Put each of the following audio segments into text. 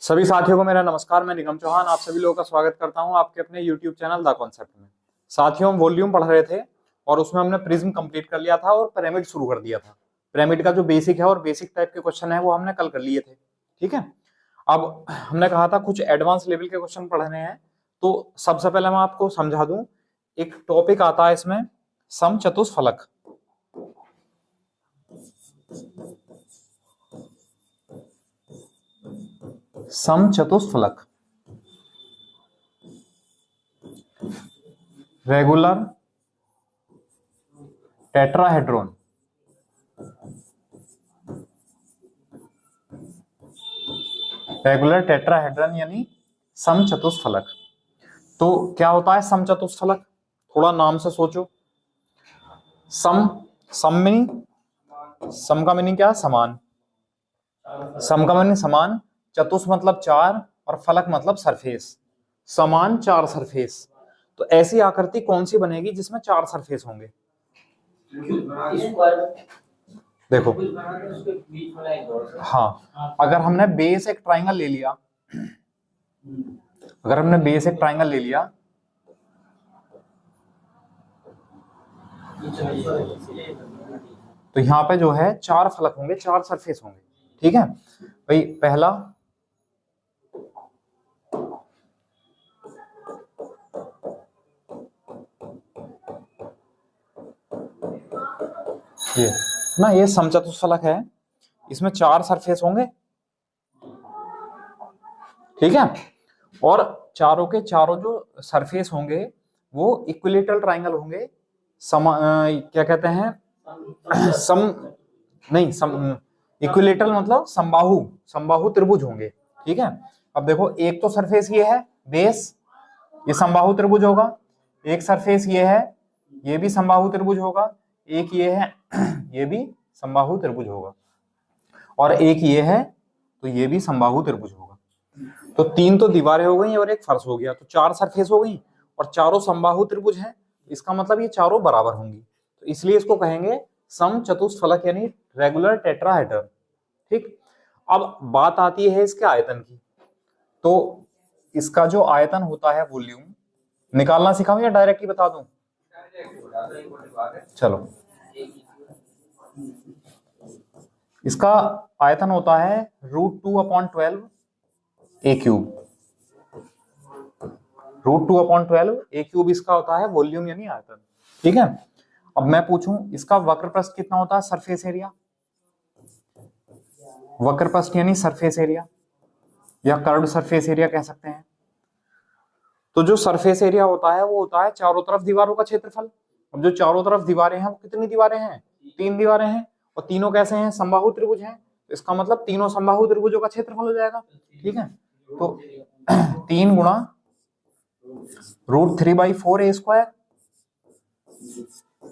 सभी साथियों को मेरा नमस्कार। मैं निगम चौहान आप सभी लोगों का स्वागत करता हूं आपके अपने YouTube चैनल द कॉन्सेप्ट में। साथियों, हम वॉल्यूम पढ़ रहे थे और उसमें हमने प्रिज्म कंप्लीट कर लिया था और पिरामिड शुरू कर दिया था। पिरामिड का जो बेसिक है और बेसिक टाइप के क्वेश्चन है वो हमने कल कर लिए थे। ठीक है, अब हमने कहा था कुछ एडवांस लेवल के क्वेश्चन पढ़ने हैं। तो सबसे पहले मैं आपको समझा दूं, एक टॉपिक आता है इसमें समचतुष्फलक। समचतुष्फलक, रेगुलर टेट्राहेड्रॉन, रेगुलर टेट्राहेड्रन यानी समचतुष्फलक। तो क्या होता है समचतुष्फलक? थोड़ा नाम से सोचो। सम मीनिंग, सम का मीनिंग क्या है? समान। सम का मीनिंग समान, चतुष मतलब चार और फलक मतलब सरफेस। समान चार सरफेस। तो ऐसी आकृति कौन सी बनेगी जिसमें चार सरफेस होंगे? देखो, हाँ, अगर हमने बेस एक ट्राइंगल ले लिया, अगर हमने बेस एक ट्राइंगल ले लिया तो यहाँ पे जो है चार फलक होंगे, चार सरफेस होंगे। ठीक है भाई, पहला ये ना, ये समचतुष्फलक है, इसमें चार सरफेस होंगे। ठीक है, और चारों के चारों जो सरफेस होंगे वो इक्विलेटरल ट्राइंगल होंगे। क्या कहते हैं, सम नहीं, सम इक्विलेटरल मतलब समबाहु, समबाहु त्रिभुज होंगे। ठीक है, अब देखो, एक तो सरफेस ये है बेस, ये समबाहु त्रिभुज होगा। एक सरफेस ये है, ये भी समबाहु त्रिभुज होगा। एक ये है, ये भी समबाहु त्रिभुज होगा। और एक ये है, तो ये भी समबाहु त्रिभुज होगा। तो तीन तो दीवारें हो गई और एक फर्श हो गया, तो चार सरफेस हो गई और चारों समबाहु त्रिभुज हैं। इसका मतलब ये चारों बराबर होंगी, तो इसलिए इसको कहेंगे समचतुष्फलक यानी रेगुलर टेट्राहेड्रन। ठीक, अब बात आती है इसके आयतन की। तो इसका जो आयतन होता है, वॉल्यूम निकालना सिखाऊं या डायरेक्ट ही बता दूं? चलो, इसका आयतन होता है √2/12 ए क्यूब। √2/12 ए क्यूब इसका होता है वॉल्यूम यानी आयतन। ठीक है, अब मैं पूछूं इसका वक्र प्रस्थ कितना होता है? सरफेस एरिया, वक्र प्रस्थ यानी सरफेस एरिया या कर्व्ड सरफेस एरिया कह सकते हैं। तो जो सरफेस एरिया होता है वो होता है चारों तरफ दीवारों का क्षेत्रफल। अब जो चारों तरफ दीवारें हैं वो कितनी दीवारें हैं? तीन दीवारें हैं, और तीनों कैसे हैं? समबाहु त्रिभुज हैं। इसका मतलब तीनों समबाहु त्रिभुजों का क्षेत्रफल हो जाएगा। ठीक है, तो 3 गुणा √3/4 a²।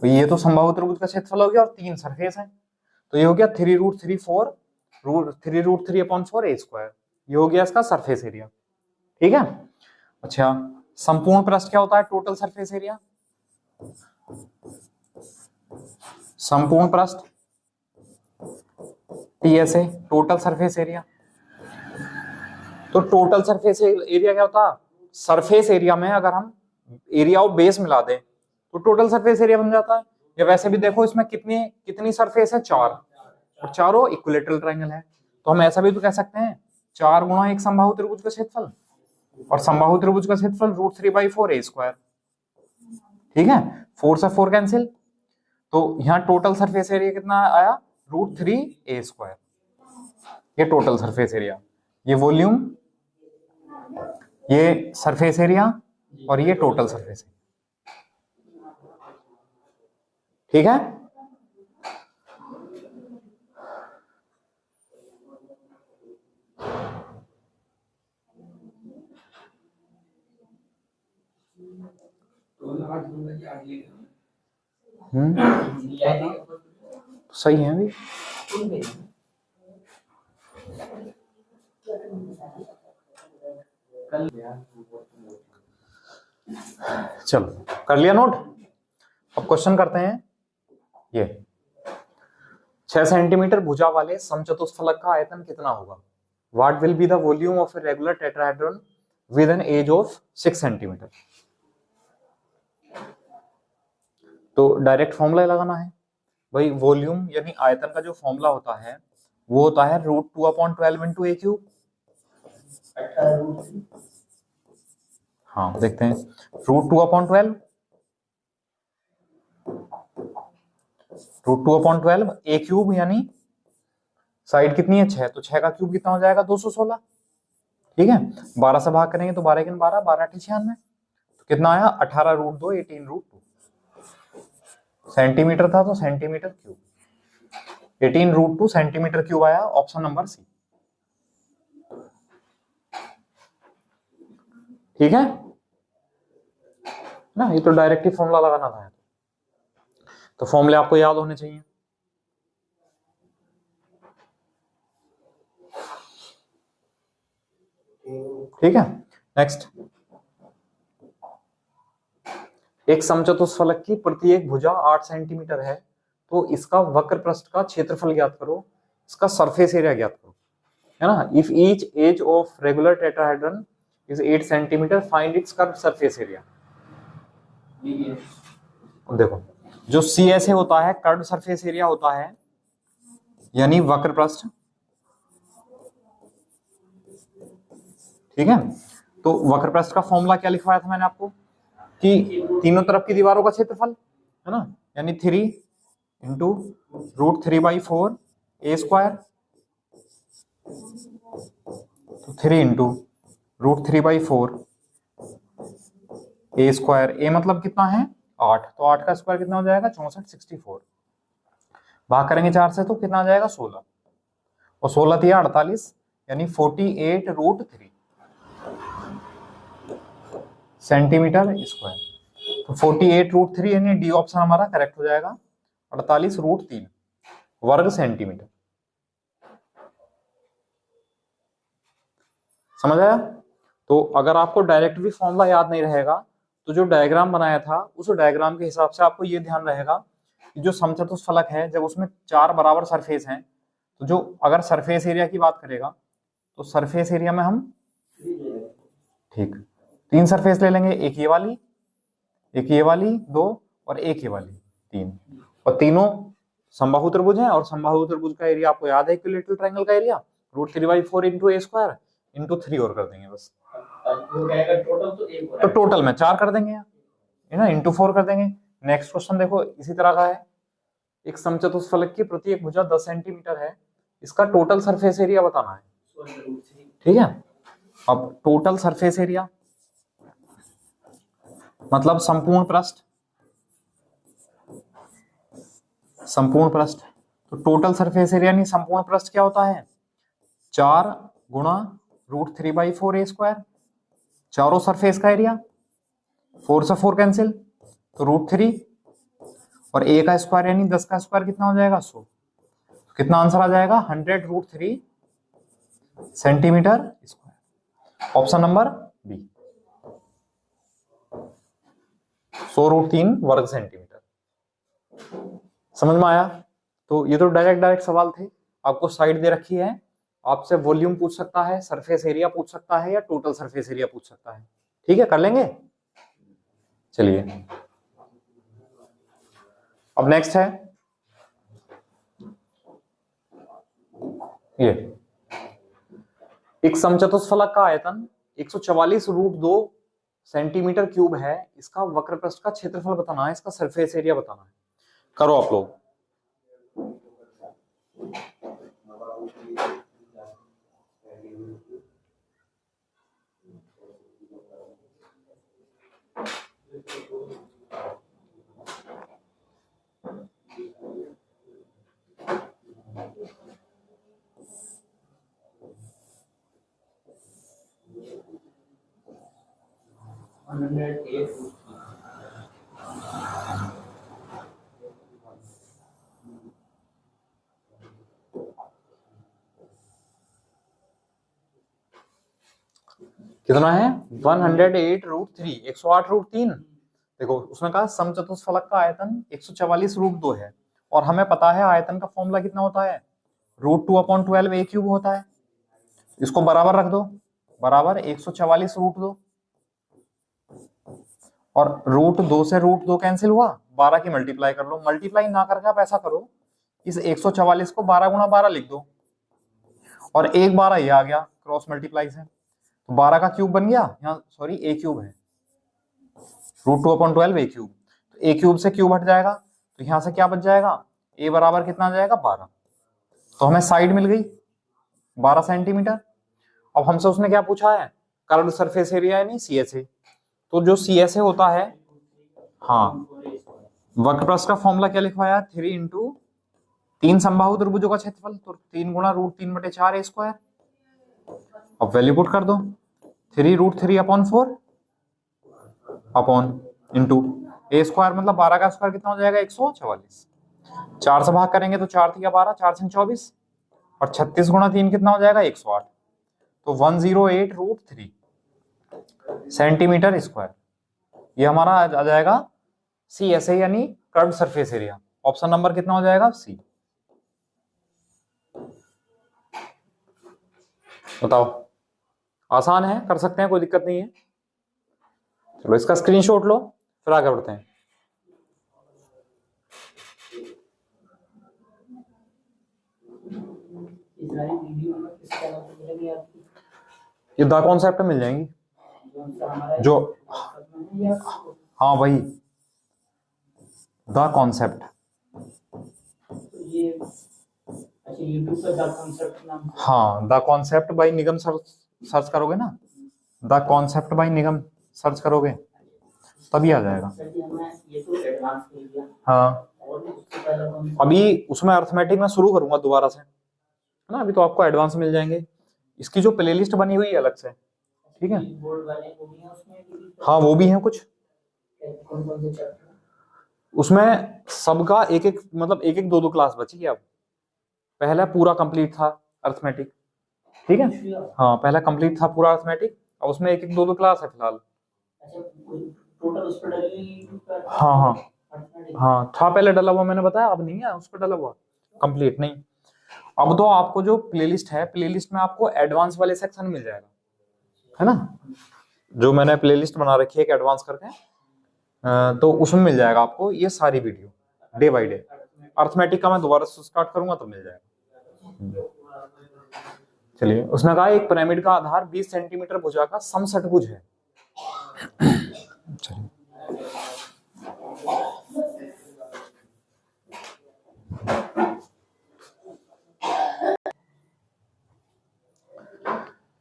ये तो समबाहु त्रिभुज का क्षेत्रफल हो गया और तीन सरफेस है, तो ये हो गया 3√3/4 ये हो गया इसका सरफेस एरिया। ठीक है, अच्छा, संपूर्ण पृष्ठ क्या होता है? Total surface area. संपूर्ण पृष्ठ TSA, टोटल सरफेस एरिया। तो टोटल सरफेस एरिया क्या होता है? सरफेस एरिया में अगर हम एरिया ऑफ बेस मिला दें तो टोटल सरफेस एरिया बन जाता है। या वैसे भी देखो, इसमें कितनी कितनी सरफेस है? चार, और चारों इक्विलेटरल ट्रायंगल है। तो हम ऐसा भी तो कह सकते हैं, 4 गुणा एक समबाहु त्रिभुज का क्षेत्रफल, और समबाहु त्रिभुज का क्षेत्रफल √3/4 a²। ठीक है, 4 से 4 कैंसिल, तो यहाँ टोटल सरफेस एरिया कितना आया? √3a²। ये टोटल सरफेस एरिया, ये वॉल्यूम, ये सरफेस एरिया, और ये टोटल सरफेस एरिया। ठीक है, सही है अभी। चलो, कर लिया नोट? अब क्वेश्चन करते हैं। ये 6 सेंटीमीटर भुजा वाले समचतुष्फलक का आयतन कितना होगा? What will be the volume of a regular tetrahedron with an edge of 6 centimetre. तो डायरेक्ट फॉर्मूला लगाना है भाई। वॉल्यूम यानी आयतन का जो फॉर्मूला होता है वो होता है √2/12 इंटू ए क्यूब। हाँ देखते हैं, √2/12 ए क्यूब यानी साइड कितनी है 6, तो 6 का क्यूब कितना हो जाएगा 216। ठीक है, 12 से भाग करेंगे तो 12 × 12 12 × 96, तो कितना आया 18√2 18√2 सेंटीमीटर था, तो सेंटीमीटर क्यूब 18√2 सेंटीमीटर क्यूब आया, ऑप्शन नंबर सी। ठीक है ना, ये तो डायरेक्ट ही फॉर्मूला लगाना था, तो फॉर्मूले आपको याद होने चाहिए। ठीक है, नेक्स्ट, एक समचतुष्फलक की प्रत्येक भुजा 8 सेंटीमीटर है, तो इसका वक्र पृष्ठ का क्षेत्रफल ज्ञात करो, इसका सरफेस एरिया ज्ञात करो, है ना। If each edge of regular tetrahedron is 8 centimetre, find its curve surface area. देखो जो सी ऐसे होता है कर्व सरफेस एरिया होता है, यानी वक्र पृष्ठ। ठीक है, तो वक्र पृष्ठ का फॉर्मूला क्या लिखवाया था मैंने आपको कि तीनों तरफ की दीवारों का क्षेत्रफल, है ना, यानी 3 इंटू √3/4 ए स्क्वायर, तो 3 इंटू √3/4 ए स्क्वायर। ए मतलब कितना है 8, तो 8 का स्क्वायर कितना हो जाएगा 64 64, भाग करेंगे 4 से तो कितना आ जाएगा 16, और 16 दिया 48 यानी 48√3 सेंटीमीटर स्क्वायर। तो 48√3 यानी डी ऑप्शन हमारा करेक्ट हो जाएगा, 48√3 वर्ग सेंटीमीटर। समझ आया। तो अगर आपको डायरेक्ट भी फॉर्मूला याद नहीं रहेगा तो जो डायग्राम बनाया था उस डायग्राम के हिसाब से आपको ये ध्यान रहेगा कि जो समचतुष्फलक है जब उसमें 4 बराबर सरफेस हैं, तो जो अगर सरफेस एरिया की बात करेगा तो सरफेस एरिया में हम ठीक 3 सरफेस ले लेंगे, एक ये वाली 2 और एक ये वाली 3, और तीनों समबाहु त्रिभुज हैं, और समबाहु त्रिभुज का एरिया आपको याद है इक्विलैटरल ट्रायंगल का एरिया √3/4 इंटू ए स्क्वायर इंटू 3 और कर देंगे बस, तो टोटल में 4 कर देंगे, है ना, इंटू 4 कर देंगे। नेक्स्ट क्वेश्चन देखो इसी तरह का है, एक समचतुष्फलक की प्रत्येक भुजा 10 सेंटीमीटर है, इसका टोटल सरफेस एरिया बताना है। ठीक है, अब टोटल सरफेस एरिया मतलब संपूर्ण पृष्ठ, तो टोटल सरफेस एरिया नहीं संपूर्ण पृष्ठ क्या होता है 4 गुणा √3/4 ए स्क्वायर, चारों सरफेस का एरिया, 4 से 4 कैंसिल, तो √3 और ए का स्क्वायर यानी 10 का स्क्वायर कितना हो जाएगा 100, तो कितना आंसर आ जाएगा 100√3 centimetre square, option number B 100√3 वर्ग सेंटीमीटर। समझ में आया। तो ये तो डायरेक्ट सवाल थे, आपको साइड दे रखी है, आपसे वॉल्यूम पूछ सकता है, सरफेस एरिया पूछ सकता है, या टोटल सरफेस एरिया पूछ सकता है। ठीक है, कर लेंगे। चलिए अब नेक्स्ट है ये, एक समचतुष्फलक का आयतन 144√2 सेंटीमीटर क्यूब है, इसका वक्र पृष्ठ का क्षेत्रफल बताना है, इसका सरफेस एरिया बताना है। करो आप लोग। कितना है 108√3 108√3। देखो उसमें कहा समचतुष्फलक का आयतन 144√2 है, और हमें पता है आयतन का फॉर्मूला कितना होता है √2/12 ए क्यूब होता है, इसको बराबर रख दो, बराबर 144 रूट 2, और रूट 2 से रूट 2 कैंसिल हुआ, 12 की मल्टीप्लाई कर लो। मल्टीप्लाई ना करके आप ऐसा करो, इस 144 को 12 गुणा 12 लिख दो, और एक 12 ये आ गया क्रॉस मल्टीप्लाई से, तो 12 का क्यूब बन गया, यहाँ सॉरी ए क्यूब है, रूट 2/12 ए क्यूब, तो ए क्यूब से क्यूब हट जाएगा, तो यहां से क्या बच जाएगा, ए बराबर कितना आ जाएगा 12, तो हमें साइड मिल गई 12 सेंटीमीटर। अब हमसे उसने क्या पूछा है, कर्व्ड सरफेस एरिया है, नहीं सी एस ए, तो जो सी एस ए होता है, हाँ वक्रपृष्ठ का फॉर्मूला क्या लिखवाया, 3 इंटू 3 समबाहु त्रिभुजों का क्षेत्रफल, तो 3 गुणा रूट 3/4 ए स्क्वायर। अब वैल्यू पुट कर दो, 3 रूट 3/4 अपॉन इंटू ए स्क्वायर, मतलब 12 का स्क्वायर कितना हो जाएगा 144, 4 से भाग करेंगे तो 4 3 12, 4 6 24, और 36 गुणा 3 कितना हो जाएगा 108, तो 108 रूट 3 सेंटीमीटर स्क्वायर। ये हमारा आ जाएगा सी एस ए यानी curved surface area. Option number कितना हो जाएगा, सी। बताओ, आसान है, कर सकते हैं, कोई दिक्कत नहीं है। चलो इसका स्क्रीनशॉट लो, फिर आगे बढ़ते हैं। ये द कॉन्सेप्ट मिल जाएंगी जो, हाँ वही द कॉन्सेप्ट, हाँ the concept bye Nigam search करोगे ना, the concept bye Nigam search करोगे तभी आ जाएगा। हाँ अभी उसमें अर्थमेटिक में शुरू करूंगा दोबारा से, है ना, अभी तो आपको एडवांस मिल जाएंगे। इसकी जो प्लेलिस्ट बनी हुई है अलग से, ठीक है, हाँ वो भी है कुछ, उसमें सबका एक एक मतलब एक एक दो दो क्लास बची है। अब पहला पूरा कंप्लीट था अर्थमेटिक, ठीक है, हाँ पहला कंप्लीट था पूरा अर्थमेटिक, अब उसमें एक एक दो दो क्लास है फिलहाल। हाँ हाँ हाँ था पहले डला हुआ, मैंने बताया, अब नहीं है उस पर डला हुआ, कंप्लीट नहीं। अब तो आपको जो प्लेलिस्ट है, प्लेलिस्ट में आपको एडवांस वाले सेक्शन मिल जाएगा, है ना, जो मैंने प्लेलिस्ट बना रखी है एक एडवांस करके, तो उसमें मिल जाएगा आपको ये सारी video day by day. Arithmetic का मैं दोबारा से स्टार्ट करूंगा तो मिल जाएगा। चलिए, उसने कहा एक पिरामिड का आधार 20 सेंटीमीटर भुजा का समषटभुज है। चलिए,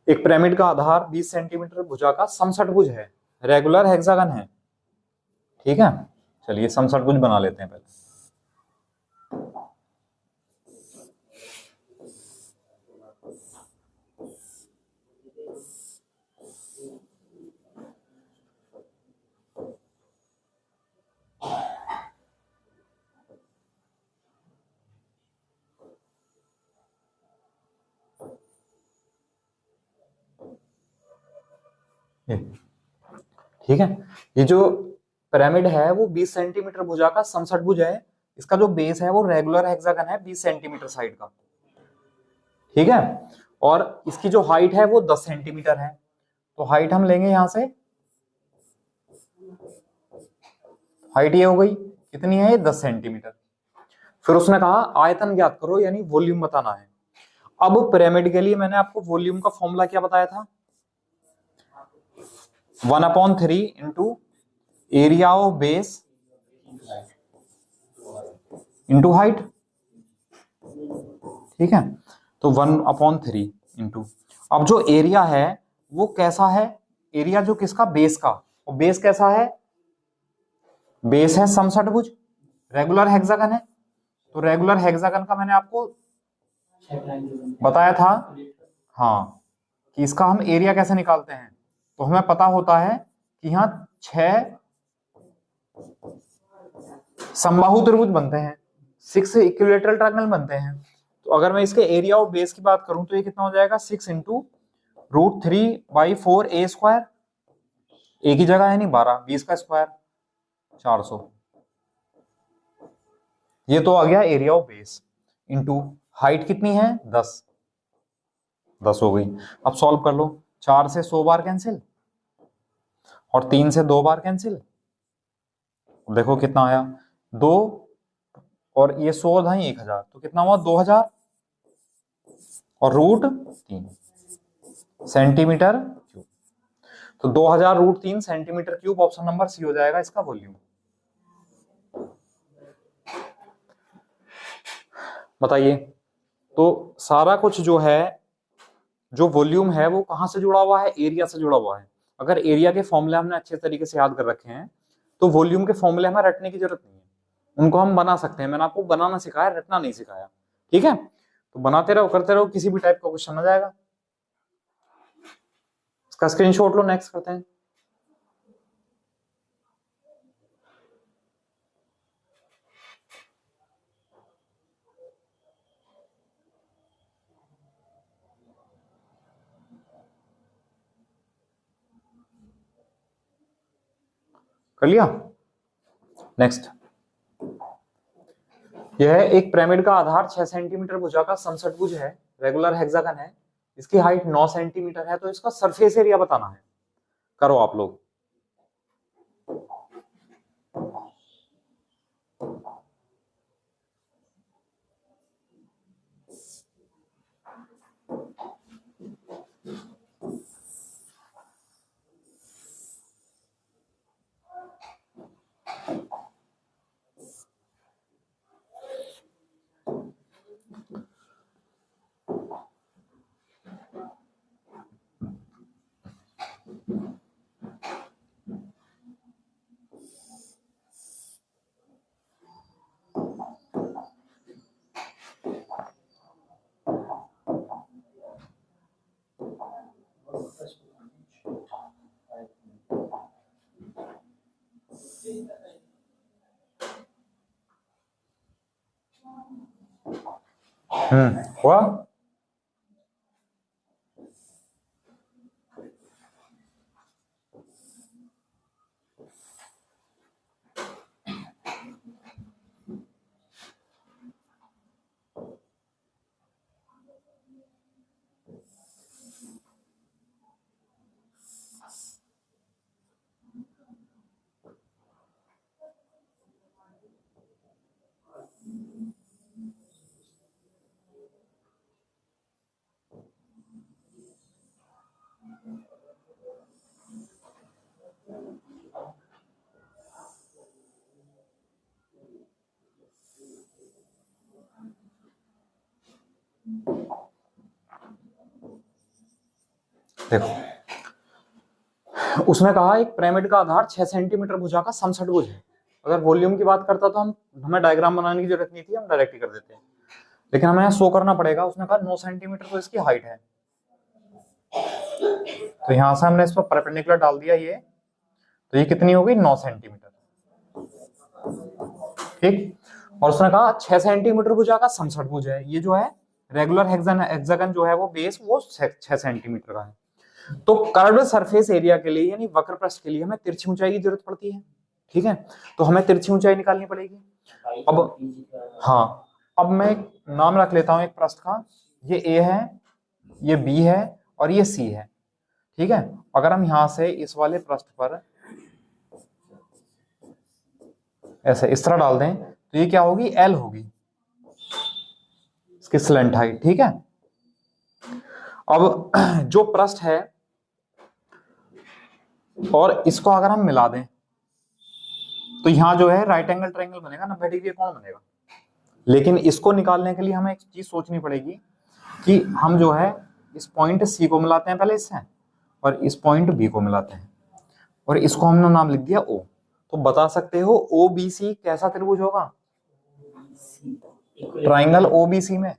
एक पिरामिड का आधार 20 सेंटीमीटर भुजा का समषटभुज है, रेगुलर हेक्सागन है, ठीक है। चलिए समषटभुज बना लेते हैं पहले। ठीक है, ये जो पिरामिड है वो 20 सेंटीमीटर भुजा का समषटभुज है, इसका जो बेस है वो रेगुलर हेक्सागन है 20 सेंटीमीटर साइड का, ठीक है, और इसकी जो हाइट है वो 10 सेंटीमीटर है, तो हाइट हम लेंगे यहां से, हाइट ये हो गई, कितनी है ये 10 सेंटीमीटर। फिर उसने कहा आयतन ज्ञात करो, यानी वॉल्यूम बताना है। अब पिरामिड के लिए मैंने आपको वॉल्यूम का फॉर्मूला क्या बताया था, 1/3 into area of base into height, ठीक है, तो 1/3 इंटू, अब जो एरिया है वो कैसा है, एरिया जो किसका, बेस का, और बेस कैसा है, बेस है समषटभुज, रेगुलर हेक्सागन है, तो रेगुलर हेक्सागन का मैंने आपको बताया था, हाँ, कि इसका हम एरिया कैसे निकालते हैं, तो हमें पता होता है कि यहाँ 6 समबाहु त्रिभुज बनते हैं, 6 इक्विलैटरल ट्रायंगल बनते हैं, तो अगर मैं इसके एरिया ऑफ बेस की बात करूं तो ये कितना हो जाएगा, 6 इंटू रूट 3/4 ए स्क्वायर, ए की जगह है नहीं 12, 20 का स्क्वायर 400, ये तो आ गया area of base, into height कितनी है 10, 10 हो गई। अब सॉल्व कर लो, 4 से 100 बार कैंसिल और 3 से 2 बार कैंसिल, देखो कितना आया 2, और ये 100 था 1000, तो कितना हुआ 2000 और √3 सेंटीमीटर क्यूब। तो 2000 √3 centimetre cube option number C हो जाएगा इसका वॉल्यूम। बताइए, तो सारा कुछ जो है, जो वॉल्यूम है वो कहां से जुड़ा हुआ है, एरिया से जुड़ा हुआ है। अगर एरिया के फॉर्मूले हमने अच्छे तरीके से याद कर रखे हैं तो वॉल्यूम के फॉर्मूले हमें रटने की जरूरत नहीं है, उनको हम बना सकते हैं। मैंने आपको बनाना सिखाया, रटना नहीं सिखाया, ठीक है। तो बनाते रहो, करते रहो, किसी भी टाइप का क्वेश्चन आ जाएगा। इसका स्क्रीनशॉट लो, नेक्स्ट करते हैं। कर लिया, नेक्स्ट। यह एक पिरामिड का आधार 6 सेंटीमीटर भुजा का समषटभुज है, रेगुलर हेक्सागन है, इसकी हाइट 9 सेंटीमीटर है, तो इसका सरफेस एरिया बताना है। करो आप लोग। हुआ। देखो, उसने कहा एक पिरामिड का आधार 6 सेंटीमीटर भुजा का समषटभुज है। अगर वॉल्यूम की बात करता तो हमें डायग्राम बनाने की जरूरत नहीं थी, हम डायरेक्ट ही कर देते हैं, लेकिन हमें शो करना पड़ेगा। उसने कहा 9 सेंटीमीटर तो इसकी हाइट है, तो यहां से हमने इस पर परपेंडिकुलर डाल दिया ये, तो ये कितनी होगी 9 सेंटीमीटर, ठीक। और उसने कहा 6 सेंटीमीटर भुजा का समषटभुज है, ये जो है रेगुलर हेक्सागन जो है वो बेस वो 6 सेंटीमीटर का है। तो कर्व्ड सरफेस एरिया के लिए यानी वक्र पृष्ठ के लिए हमें तिरछी ऊंचाई की जरूरत पड़ती है, ठीक है। तो हमें तिरछी ऊंचाई निकालनी पड़ेगी। अब हाँ, अब मैं एक नाम रख लेता हूं एक पृष्ठ का, ये ए है, ये बी है और ये सी है, ठीक है। अगर हम यहां से इस वाले पृष्ठ पर ऐसे इस तरह डाल दें तो ये क्या होगी, एल होगी इसकी स्लेंट हाइट, ठीक है। अब जो पृष्ठ है और इसको अगर हम मिला दें तो यहां जो है राइट एंगल ट्रायंगल बनेगा, 90 डिग्री कौन बनेगा। लेकिन इसको निकालने के लिए हमें एक चीज सोचनी पड़ेगी कि हम जो है इस पॉइंट सी को मिलाते हैं पहले इससे, और इस पॉइंट बी को मिलाते हैं, और इसको हमने नाम लिख दिया ओ। तो बता सकते हो ओ बी सी कैसा त्रिभुज होगा, ट्राइंगल ओ बी सी में,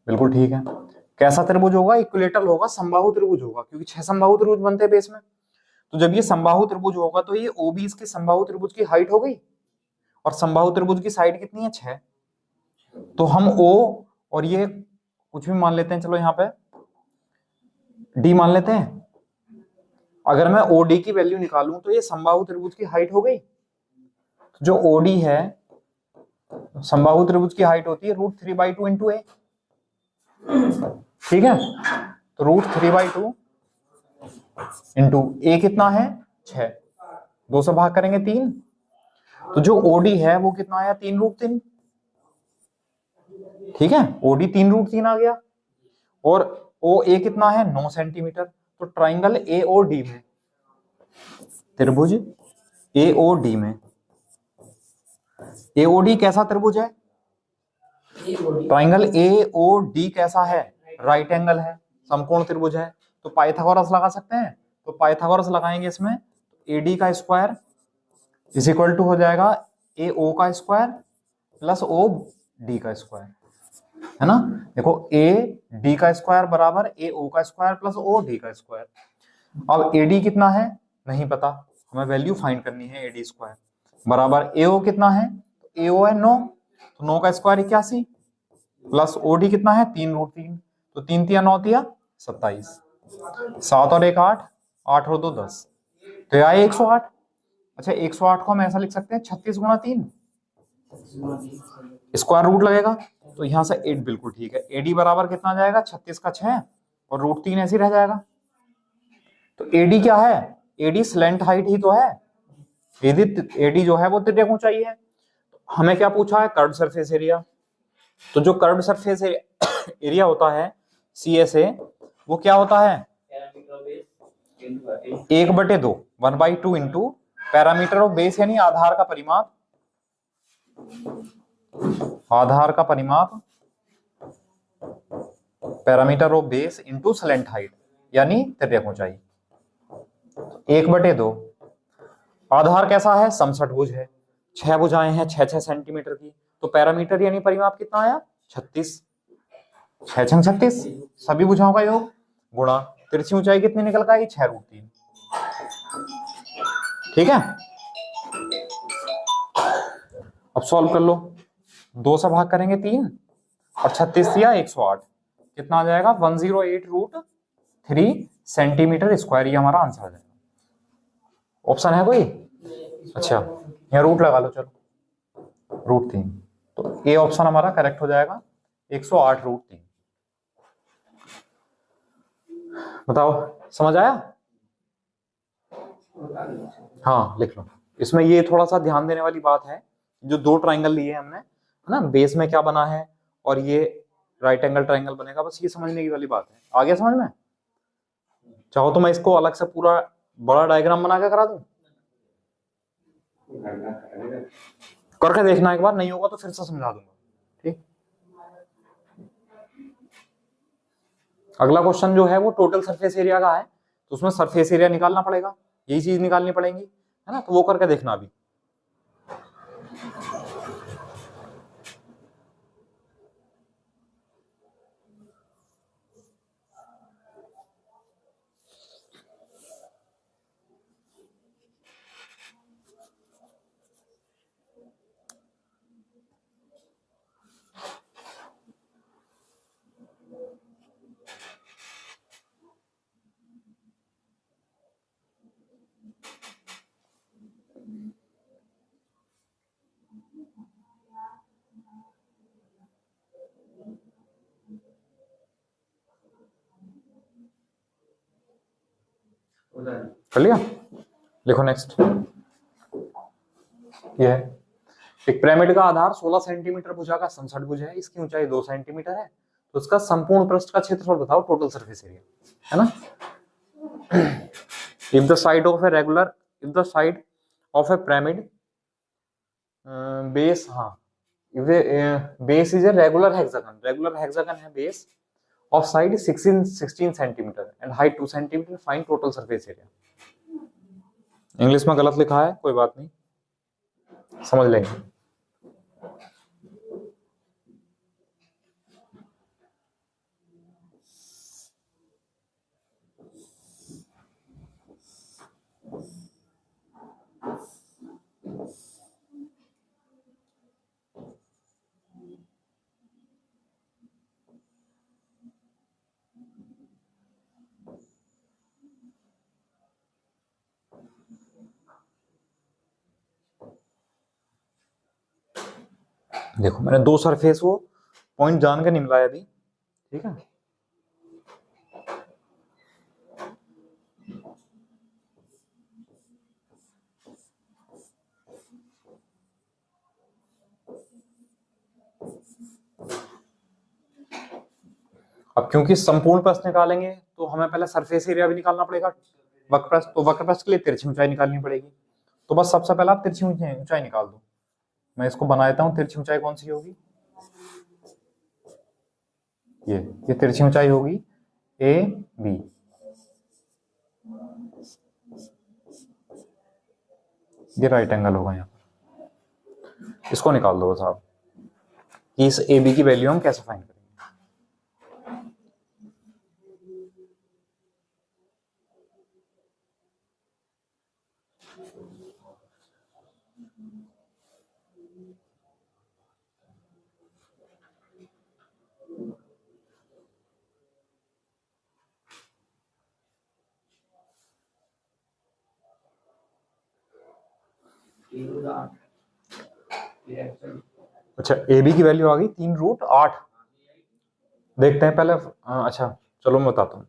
बिल्कुल ठीक है। कैसा त्रिभुज होगा, इक्विलेटरल होगा, समबाहु त्रिभुज होगा, क्योंकि 6 समबाहु त्रिभुज बनते हैं बेस में। तो जब ये समबाहु त्रिभुज होगा तो ये ओबी इसके समबाहु त्रिभुज की हाइट हो गई, और समबाहु त्रिभुज की साइड कितनी है 6, तो हम ओ और ये कुछ भी मान लेते हैं, चलो यहाँ पे डी मान लेते हैं। अगर मैं ओडी की वैल्यू निकालूं तो ये समबाहु त्रिभुज की हाइट हो गई। जो ओडी है समबाहु त्रिभुज की हाइट होती है √3/2 × ए, ठीक है, तो √3/2 इंटू ए कितना है 6, 2 से भाग करेंगे 3, तो जो ओडी है वो कितना आया 3√3। ठीक है, ओडी 3√3 आ गया। और ओ ए कितना है 9 सेंटीमीटर। तो ट्राइंगल ए ओ डी में, त्रिभुज ए ओ डी में, ए ओ डी कैसा त्रिभुज है? ट्राइंगल ए ओ डी कैसा है? राइट एंगल है, समकोण त्रिभुज है। तो पाइथागोरस लगा सकते हैं, तो पाइथागोरस लगाएंगे इसमें, ए डी का स्क्वायर इज इक्वल टू हो जाएगा ए ओ का स्क्वायर प्लस ओ डी का स्क्वायर, है ना। देखो ए डी का स्क्वायर बराबर ए ओ का स्क्वायर प्लस ओ डी का स्क्वायर। अब ए डी कितना है नहीं पता, हमें वैल्यू फाइंड करनी है। ए डी स्क्वायर बराबर ए ओ कितना है, ए ओ है 9, तो 9 का स्क्वायर 81 प्लस ओ डी कितना है 3√3, तो 3 तिया 9 तिया 27, 7 और 1 8, 8 और 2 10, तो आए 108। अच्छा 108 को हम ऐसा लिख सकते हैं 36 गुणा 3, स्क्वायर रूट लगेगा, तो यहां से 8 बिल्कुल ठीक है। एडी बराबर कितना जाएगा 36 का 6 और √3 ऐसे रह जाएगा। तो एडी क्या है? एडी स्लैंट हाइट ही तो है। एडी जो है वो तिर्यक ऊंचाई है। हमें क्या पूछा है? Curved surface area. तो जो कर्व्ड सरफेस एरिया होता है CSA, वो क्या होता है 1/2 1/2 इंटू पैरामीटर ऑफ बेस, यानी आधार का परिमाप, आधार का परिमाप parameter of base into slant height, यानी तिर्यक ऊंचाई। 1/2 आधार कैसा है? समषटभुज है, 6 भुजाएं हैं 6-6 सेंटीमीटर की, तो पैरामीटर यानी परिमाप कितना आया 36, 6 छंग 36, सभी भुजाओं का योग गुणा तिरछी ऊंचाई कितनी निकल का आई 6√3। ठीक है, अब सॉल्व कर लो। 2 से भाग करेंगे 3 और 36 या 108, कितना आ जाएगा 108√3 सेंटीमीटर स्क्वायर। ये हमारा आंसर आ जाएगा। ऑप्शन है कोई? अच्छा यहाँ रूट लगा लो, चलो √3, तो ए ऑप्शन हमारा करेक्ट हो जाएगा 108√3। बताओ समझ आया? हाँ लिख लो। इसमें ये थोड़ा सा ध्यान देने वाली बात है, जो 2 ट्राइंगल लिए हमने, है ना, बेस में क्या बना है और ये राइट एंगल ट्राइंगल बनेगा, बस ये समझने की वाली बात है। आ गया समझ में? चाहो तो मैं इसको अलग से पूरा बड़ा डायग्राम बना के करा दूं, करके देखना एक बार, नहीं होगा तो फिर से समझा दूंगा। ठीक, अगला क्वेश्चन जो है वो टोटल सरफेस एरिया का है, तो उसमें सरफेस एरिया निकालना पड़ेगा, यही चीज निकालनी पड़ेगी, है ना, तो वो करके देखना अभी। कर लिया? लिखो नेक्स्ट। ये है एक पिरामिड का आधार 16 सेंटीमीटर भुजा का समषटभुज है, इसकी ऊंचाई 2 सेंटीमीटर है, तो उसका संपूर्ण पृष्ठ का क्षेत्रफल बताओ, टोटल सरफेस एरिया, है ना। If the side of a regular, if the side of a pyramid base, हाँ base is a regular hexagon, regular hexagon है base, of side 16 centimetre and height 2 centimetre, find total surface area. English में गलत लिखा है, कोई बात नहीं, समझ लेंगे। देखो मैंने 2 सरफेस वो पॉइंट जान के नहीं मिलाया अभी, ठीक है। अब क्योंकि संपूर्ण प्रस्थ निकालेंगे तो हमें पहले सरफेस एरिया भी निकालना पड़ेगा वक्र प्रस्थ, तो वक्र प्रस्थ के लिए तिरछी ऊंचाई निकालनी पड़ेगी। तो बस सबसे पहले आप तिरछी ऊंचाई निकाल दो। मैं इसको बना देता हूँ। तिरछी ऊंचाई कौन सी होगी? ये तिरछी ऊंचाई होगी ए बी। ये राइट एंगल होगा यहाँ पर। इसको निकाल दो बस आप कि इस ए बी की वैल्यू हम कैसे फाइंड करेंगे। अच्छा, ए बी की वैल्यू आ गई 3√8। देखते हैं पहले। अच्छा चलो मैं बताता हूँ।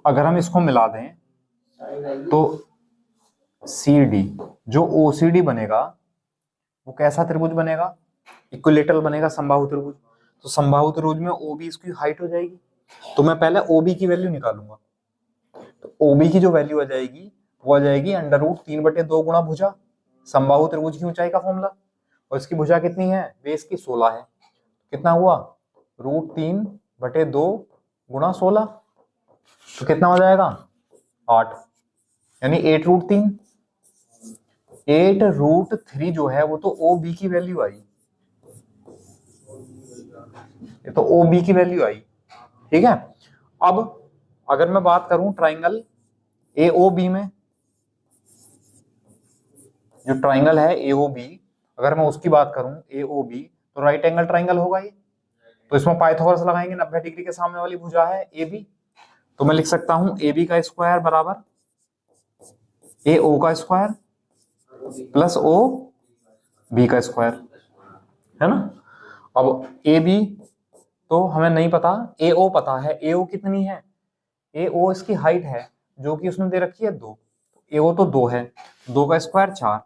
अगर हम इसको मिला दें तो सी डी, जो ओ सी डी बनेगा वो कैसा त्रिभुज बनेगा? इक्विलेटरल बनेगा, समबाहु त्रिभुज। तो समबाहु त्रिभुज में ओ बी इसकी हाइट हो जाएगी। तो मैं पहले ओ बी की वैल्यू निकालूंगा। तो ओ बी की जो वैल्यू आ जाएगी वो आ जाएगी √3/2 गुणा भुजा, समबाहु त्रिभुज की ऊंचाई का फॉर्मूला। और इसकी भुजा कितनी है? बेस की 16 है। कितना हुआ? √3/2 गुणा 16, तो कितना हो जाएगा? 8, यानी 8√3। 8√3 जो है वो तो ओ बी की वैल्यू आई। ये तो ओ बी की वैल्यू आई। ठीक है। अब अगर मैं बात करूं ट्राइंगल ए ओ बी में, जो ट्राइंगल है ए ओ बी, अगर मैं उसकी बात करूं ए ओ बी, तो राइट एंगल ट्राइंगल होगा ये। तो इसमें पाइथागोरस लगाएंगे, 90 डिग्री के सामने वाली भुजा है ए बी। तो मैं लिख सकता हूं ए बी का स्क्वायर बराबर ए ओ का स्क्वायर प्लस ओ बी का स्क्वायर, है ना। अब ए बी तो हमें नहीं पता, ए ओ पता है। ए ओ कितनी है? ए ओ इसकी हाइट है जो कि उसने दे रखी है 2। ए ओ तो 2 है, 2 का स्क्वायर 4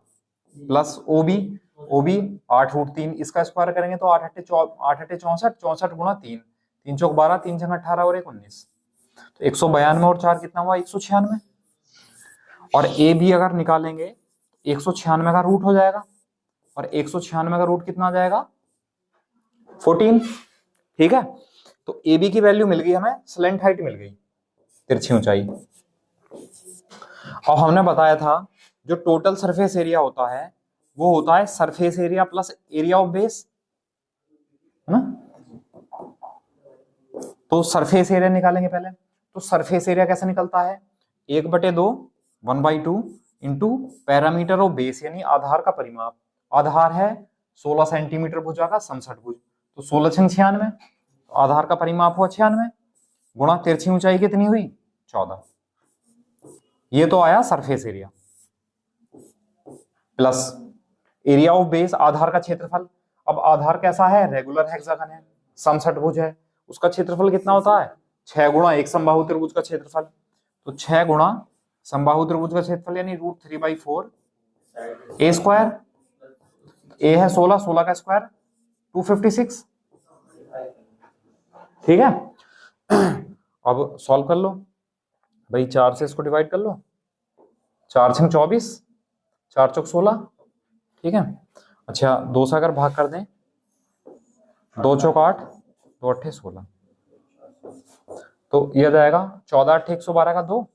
प्लस ओ बी 8√3, इसका स्क्वायर करेंगे तो 8 8 64, 64 गुणा 3, 3 चौक 12, 3 छंग 18 और 1 19। तो 192 और 4 कितना हुआ? 196। और ए बी अगर निकालेंगे 196 का रूट हो जाएगा, और 196 का रूट कितना आ जाएगा? 14। ठीक है। तो ए बी की वैल्यू मिल गई हमें, स्लेंट हाइट मिल गई, तिरछी ऊंचाई। और हमने बताया था जो टोटल सरफेस एरिया होता है वो होता है surface area plus area of base, है ना। तो सरफेस एरिया निकालेंगे पहले। तो सरफेस एरिया कैसे निकलता है? 1/2 1/2 इंटू पैरामीटर ऑफ बेस, यानी आधार का परिमाप। आधार है 16 सेंटीमीटर भुजा का समसठ भुज, तो 16 छंग 96, आधार का परिमाप हुआ 96 गुणा तिरछी ऊंचाई कितनी हुई? 14। ये तो आया surface area plus area of base, आधार का क्षेत्रफल। अब आधार कैसा है? रेगुलर हेक्सागन है, समसठ भुज है, उसका क्षेत्रफल कितना होता है? 6 गुणा एक समबाहु त्रिभुज का क्षेत्रफल। तो 6 गुणा समबाहु त्रिभुज का क्षेत्रफल यानी √3/4 ए स्क्वायर। ए है 16, 16 का स्क्वायर 256। ठीक है। अब सॉल्व कर लो भाई, 4 से इसको डिवाइड कर लो। 4 छंग 24, 4 चौक 16। ठीक है। अच्छा 2 से अगर भाग कर दें, 2 चौक 8, 2 अट्ठे 16, तो यह जाएगा 14 8 112 का 2,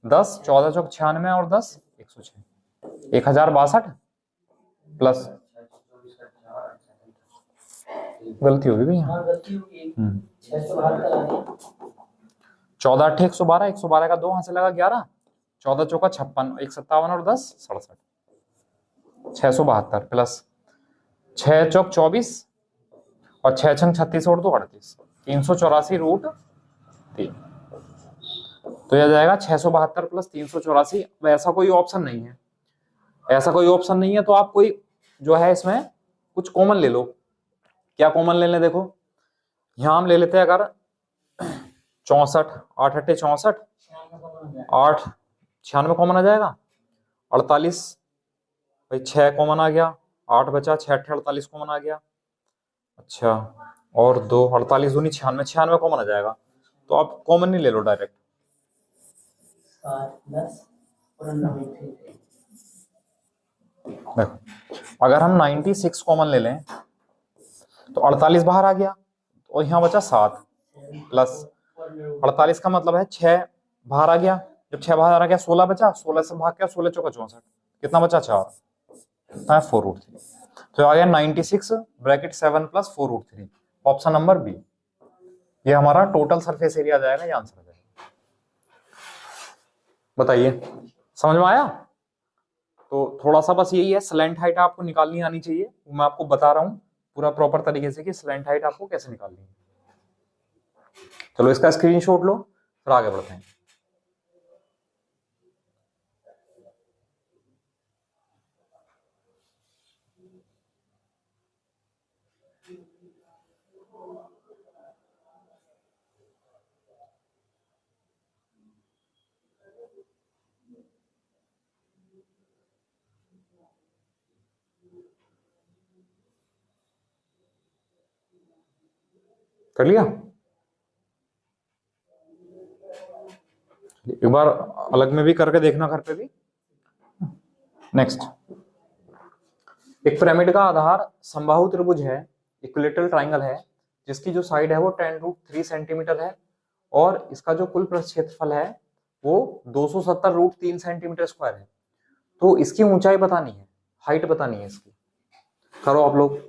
10 14 चौक 96 और 10 106, 1062 प्लस, गलती होगी भैया। 14 8 112, 112 का 2 वहां से लगा 11, 14 चौका 56, 157 और 10 67, 672 प्लस 6 चौक 24 और 6 छंग 36 और 2 38, 384√3। तो यह जाएगा 672 प्लस 384। ऐसा कोई ऑप्शन नहीं है, ऐसा कोई ऑप्शन नहीं है, तो आप कोई जो है इसमें कुछ कॉमन ले लो। क्या कॉमन ले लें? देखो यहां हम ले लेते हैं, अगर 64, 8 अट्ठे 64, 8 96 कॉमन आ जाएगा, 48 भाई 6 कॉमन आ गया, 8 बचा, 6 अट्ठे 48 कॉमन आ गया, अच्छा, और 2 48 दूनी 96, 96 कॉमन आ जाएगा, तो आप कॉमन नहीं ले लो डायरेक्ट। देखो अगर हम 96 कॉमन ले लें तो 48 बाहर आ गया और यहाँ बचा 7 प्लस 48 का मतलब है 6 बाहर आ गया, जब 6 बाहर आ गया 16 बचा, 16 से भाग गया 16 चौका 64, कितना बचा 4, कितना है 4√3। तो आ गया 96 bracket 7 plus 4√3, option number B, ये हमारा टोटल सरफेस एरिया आ जाएगा, ये आंसर आ जाएगा। बताइए समझ में आया? तो थोड़ा सा बस यही है, स्लैंट हाइट आपको निकालनी आनी चाहिए, वो मैं आपको बता रहा हूँ पूरा प्रॉपर तरीके से कि स्लैंट हाइट आपको कैसे निकालनी है। चलो इसका स्क्रीनशॉट लो, फिर आगे बढ़ते हैं। कर लिया? एक बार अलग में भी करके देखना घर पे भी। नेक्स्ट, एक पिरामिड का आधार समबाहु त्रिभुज है, इक्विलेटरल ट्राइंगल है, जिसकी जो साइड है वो 10√3 सेंटीमीटर है, और इसका जो कुल पृष्ठ क्षेत्रफल है वो 270√3 सेंटीमीटर स्क्वायर है। तो इसकी ऊंचाई बतानी है, हाइट बतानी है इसकी। करो आप लोग।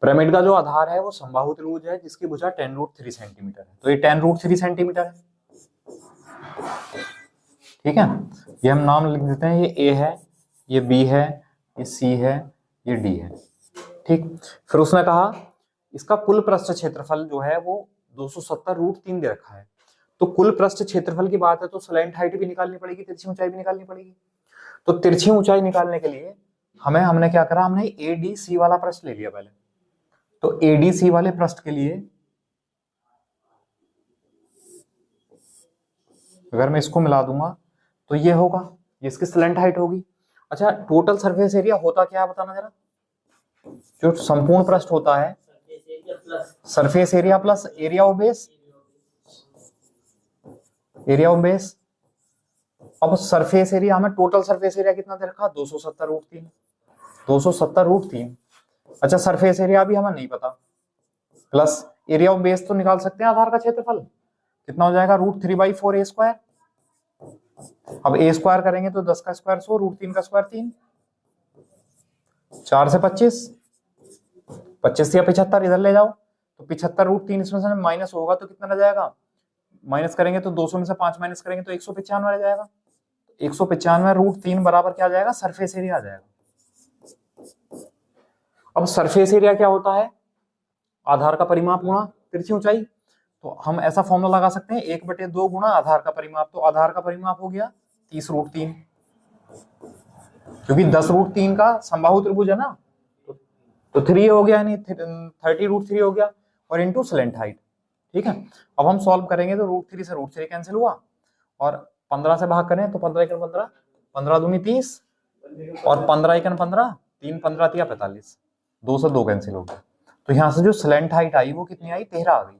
पिरामिड का जो आधार है वो समबाहु त्रिभुज है, जिसकी भुजा 10√3 सेंटीमीटर है, तो ये 10√3 सेंटीमीटर है। ठीक है, ये हम नाम लिख देते हैं, ये ए है, ये बी है, ये सी है, ये डी है। ठीक, फिर उसने कहा इसका कुल पृष्ठ क्षेत्रफल जो है वो 270√3 दे रखा है। तो कुल पृष्ठ क्षेत्रफल की बात है तो स्लैंट हाइट भी निकालनी पड़ेगी, तिरछी ऊंचाई भी निकालनी पड़ेगी। तो तिरछी ऊंचाई निकालने के लिए हमने क्या करा, हमने एडीसी वाला पृष्ठ ले लिया पहले। तो एडीसी वाले पृष्ठ के लिए अगर मैं इसको मिला दूंगा तो ये होगा, ये इसकी स्लैंट हाइट होगी। अच्छा, टोटल सरफेस एरिया होता क्या है बताना जरा। जो संपूर्ण पृष्ठ होता है, surface area plus area of base, area of base. अब सरफेस एरिया हमें टोटल सरफेस एरिया कितना दे रखा, 270√3, 270√3। अच्छा, सरफेस एरिया भी हमें नहीं पता, प्लस एरिया ऑफ बेस तो निकाल सकते हैं आधार का क्षेत्रफल, कितना हो जाएगा √3/4 a²। अब a स्क्वायर करेंगे तो 10 का स्क्वायर 100, √3 का स्क्वायर 3, 4 से 25, 25 या 75 इधर ले जाओ, तो 75√3 इसमें से माइनस होगा तो कितना रह जाएगा, माइनस करेंगे तो 200 में से 5 माइनस करेंगे तो 195 रह जाएगा। 195√3 बराबर क्या आ जाएगा, सरफेस एरिया आ जाएगा। अब सरफेस एरिया क्या होता है, आधार का परिमाप गुणा तिरछी ऊंचाई। तो हम ऐसा फॉर्मूला लगा सकते हैं 1/2 गुणा आधार का परिमाप, तो आधार का परिमाप हो गया 30√3, क्योंकि 10√3 का समबाहु त्रिभुज है ना, तो 3 हो गया, यानी 30√3 हो गया, और इंटू स्लैंट हाइट। ठीक है, अब हम सॉल्व करेंगे तो √3 से √3 कैंसिल हुआ, और 15 से भाग करें तो 15 × 15, 15 दूनी 30, और 15 × 15, 3 15 × 45, 2 से 2 कैंसिल हो गया। तो यहां से जो स्लैंट हाइट आई वो कितनी आई, 13 आ गई।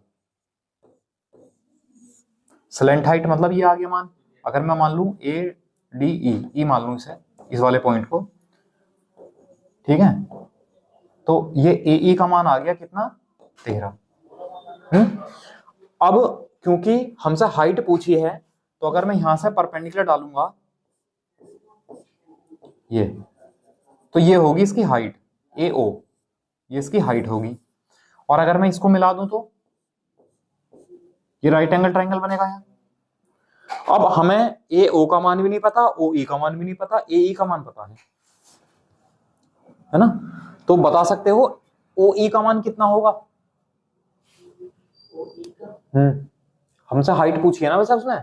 स्लैंट हाइट मतलब ये आ गया मान, अगर मैं मान लूं ए डी ई मान लूं इसे, इस वाले पॉइंट को, ठीक है, तो ये ए का मान आ गया कितना, 13। अब क्योंकि हमसे हाइट पूछी है तो अगर मैं यहां से परपेंडिकुलर डालूंगा ये, तो ये होगी इसकी हाइट ए ओ, ये इसकी हाइट होगी, और अगर मैं इसको मिला दूं तो ये राइट एंगल ट्रायंगल बनेगा यहाँ। अब हमें ए ओ का मान भी नहीं पता, ओ ई का मान भी नहीं पता, ए ई का मान पता है ना, तो बता सकते हो ओ ई का मान कितना होगा। हमसे हाइट पूछी है ना वैसे उसने।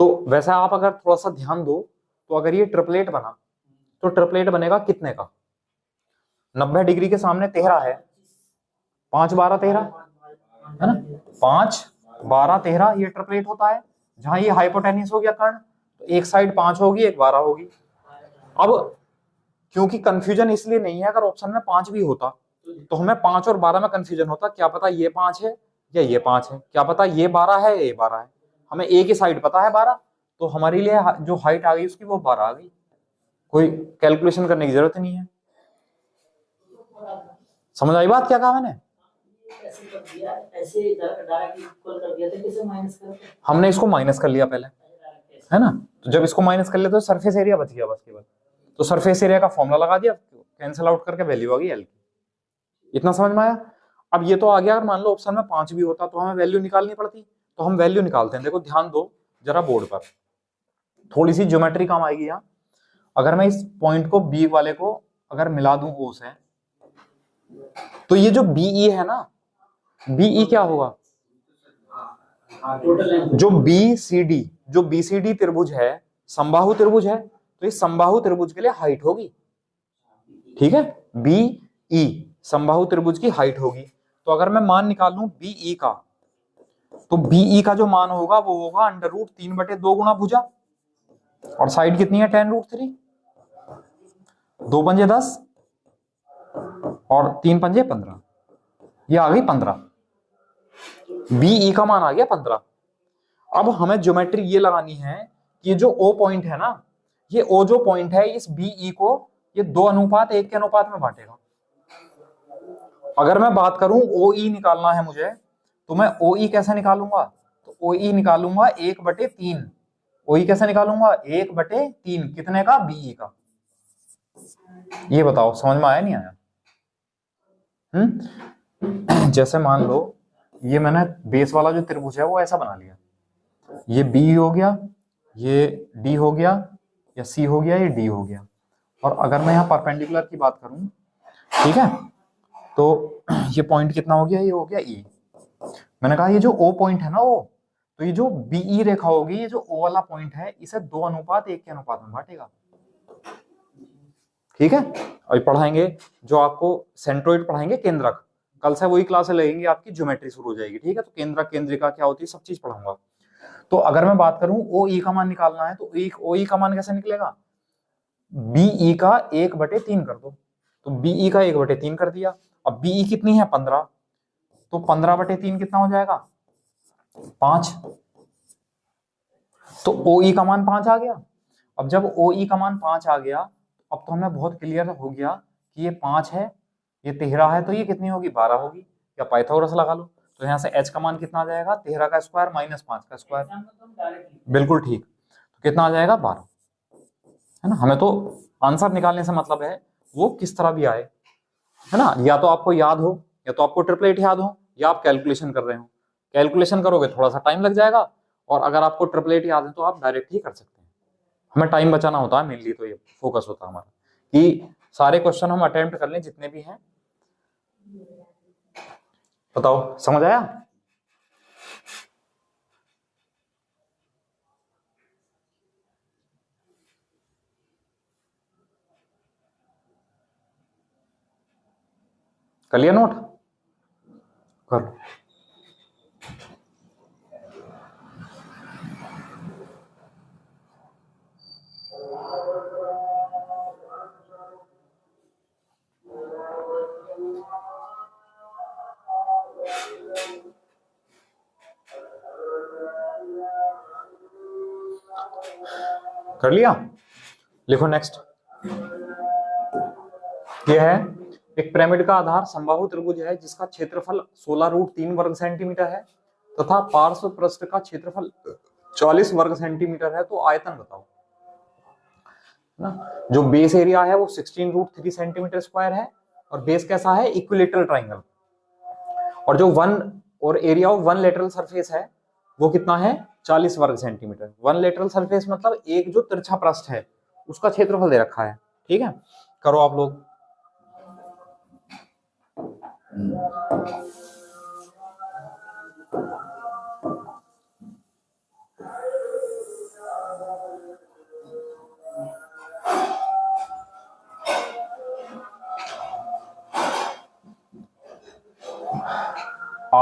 तो वैसे आप अगर थोड़ा सा ध्यान दो तो अगर ये ट्रिपलेट बना तो ट्रिपलेट बनेगा कितने का? 90 डिग्री के सामने 13 है, 5 12 13 है ना, 5 12 13 ये ट्रिपलेट होता है। जहां ये हाइपोटेन्यूस हो गया कर्ण तो एक साइड 5 होगी एक 12 होगी। अब क्योंकि कंफ्यूजन इसलिए नहीं है, अगर ऑप्शन में 5 भी होता तो हमें 5 और 12 में कंफ्यूजन होता, क्या पता ये 5 है या ये 5 है, क्या पता ये 12 है ये 12 है। हमें एक ही साइड पता है 12, तो हमारे लिए जो हाइट आ गई उसकी वो 12 आ गई, कोई कैलकुलेशन करने की जरूरत नहीं है। समझ आई बात क्या कहा मैंने? हमने इसको माइनस कर लिया पहले, है ना, तो जब इसको माइनस कर लिया तो सरफेस एरिया बच गया बस केवल, तो सरफेस एरिया का फॉर्मूला लगा दिया, कैंसिल आउट करके वैल्यू आ गई एल की। इतना समझ में आया? अब ये तो आ गया, अगर मान लो ऑप्शन में 5 भी होता तो हमें वैल्यू निकालनी पड़ती, तो हम वैल्यू निकालते हैं। देखो ध्यान दो जरा बोर्ड पर, थोड़ी सी ज्योमेट्री काम आएगी यहाँ। अगर मैं इस पॉइंट को बी वाले को अगर मिला दूं ओ से, तो ये जो बीई है ना, बीई क्या होगा? जो बीसीडी त्रिभुज है, समबाहु त्रिभुज है, तो इस समबाहु त्रिभुज के लिए हाइट होगी, ठीक है, बीई समबाहु त्रिभुज की हाइट होगी। तो अगर मैं मान निकाल लूं बीई का, तो बीई का जो मान होगा वो होगा √3/2 गुना भुजा, और साइड कितनी है 10√3, 2 पंजे 10 और 3 पंजे 15, ये आ गई 15, बीई का मान आ गया 15। अब हमें ज्योमेट्री ये लगानी है कि ये जो ओ पॉइंट है ना, ये ओ जो पॉइंट है इस बीई को ये 2:1 के अनुपात में बांटेगा। अगर मैं बात करूं ओ ई निकालना है मुझे, तो मैं ओ ई कैसे निकालूंगा? तो ओ ई निकालूंगा 1/3। ओ ई कैसे निकालूंगा? 1/3 कितने का? बीई का। ये बताओ समझ में आया नहीं आया? जैसे मान लो ये मैंने बेस वाला जो त्रिभुज है वो ऐसा बना लिया, ये बी हो गया, ये डी हो गया, या सी हो गया, ये डी हो गया। और अगर मैं यहाँ परपेंडिकुलर की बात करूं, ठीक है, तो ये पॉइंट कितना हो गया? ये हो गया ई। मैंने कहा ये जो ओ पॉइंट है ना ओ, तो ये जो बीई रेखा होगी, ये जो ओ वाला पॉइंट है इसे 2:1 के अनुपात में बांटेगा, ठीक है। और पढ़ाएंगे जो आपको सेंट्रोइड पढ़ाएंगे, केंद्रक, कल से वही क्लास लगेंगी, आपकी ज्योमेट्री शुरू हो जाएगी, ठीक है। तो केंद्रक केंद्रिका क्या होती है सब चीज पढ़ाऊंगा। तो अगर मैं बात करूं ओ ई का मान निकालना है, तो ओ ई का मान कैसे निकलेगा? बीई का 1/3 कर दो, तो बीई का 1/3 कर दिया। अब बीई कितनी है? 15, तो 15/3 कितना हो जाएगा? 5। तो ओ ई का मान 5 आ गया। अब जब ओ ई का मान 5 आ गया, अब तो हमें बहुत क्लियर हो गया कि ये 5 है, ये 13 है, तो ये कितनी होगी? 12 होगी, या पाइथागोरस लगा लो। तो यहाँ से h का मान कितना आ जाएगा? 13 का स्क्वायर माइनस 5 का स्क्वायर, बिल्कुल ठीक। तो कितना आ जाएगा? 12, है ना। हमें तो आंसर निकालने से मतलब है, वो किस तरह भी आए, है ना। या तो आपको याद हो, या तो आपको ट्रिपलेट याद हो, या आप कैलकुलेशन कर रहे हो। कैलकुलेशन करोगे थोड़ा सा टाइम लग जाएगा, और अगर आपको ट्रिपलेट याद है तो आप डायरेक्ट ही कर सकते हैं। हमें टाइम बचाना होता है मेनली, तो ये फोकस होता है हमारा कि सारे क्वेश्चन हम अटेम्प्ट कर लें जितने भी हैं। बताओ समझ आया? कर लिया नोट? कर लो। कर लिया? लिखो नेक्स्ट। यह है एक पिरामिड का आधार समबाहु त्रिभुज है जिसका क्षेत्रफल 16√3 वर्ग सेंटीमीटर है तथा पार्श्व पृष्ठ का क्षेत्रफल 40 वर्ग सेंटीमीटर है। तो आयतन बताओ ना। जो बेस एरिया है वो 16√3 सेंटीमीटर स्क्वायर है, और बेस कैसा है? Equilateral triangle. और जो और area of one lateral surface है वो कितना है? 40 वर्ग सेंटीमीटर। वन लेटरल सरफेस मतलब एक जो तिरछा पृष्ठ है उसका क्षेत्रफल दे रखा है, ठीक है। करो आप लोग।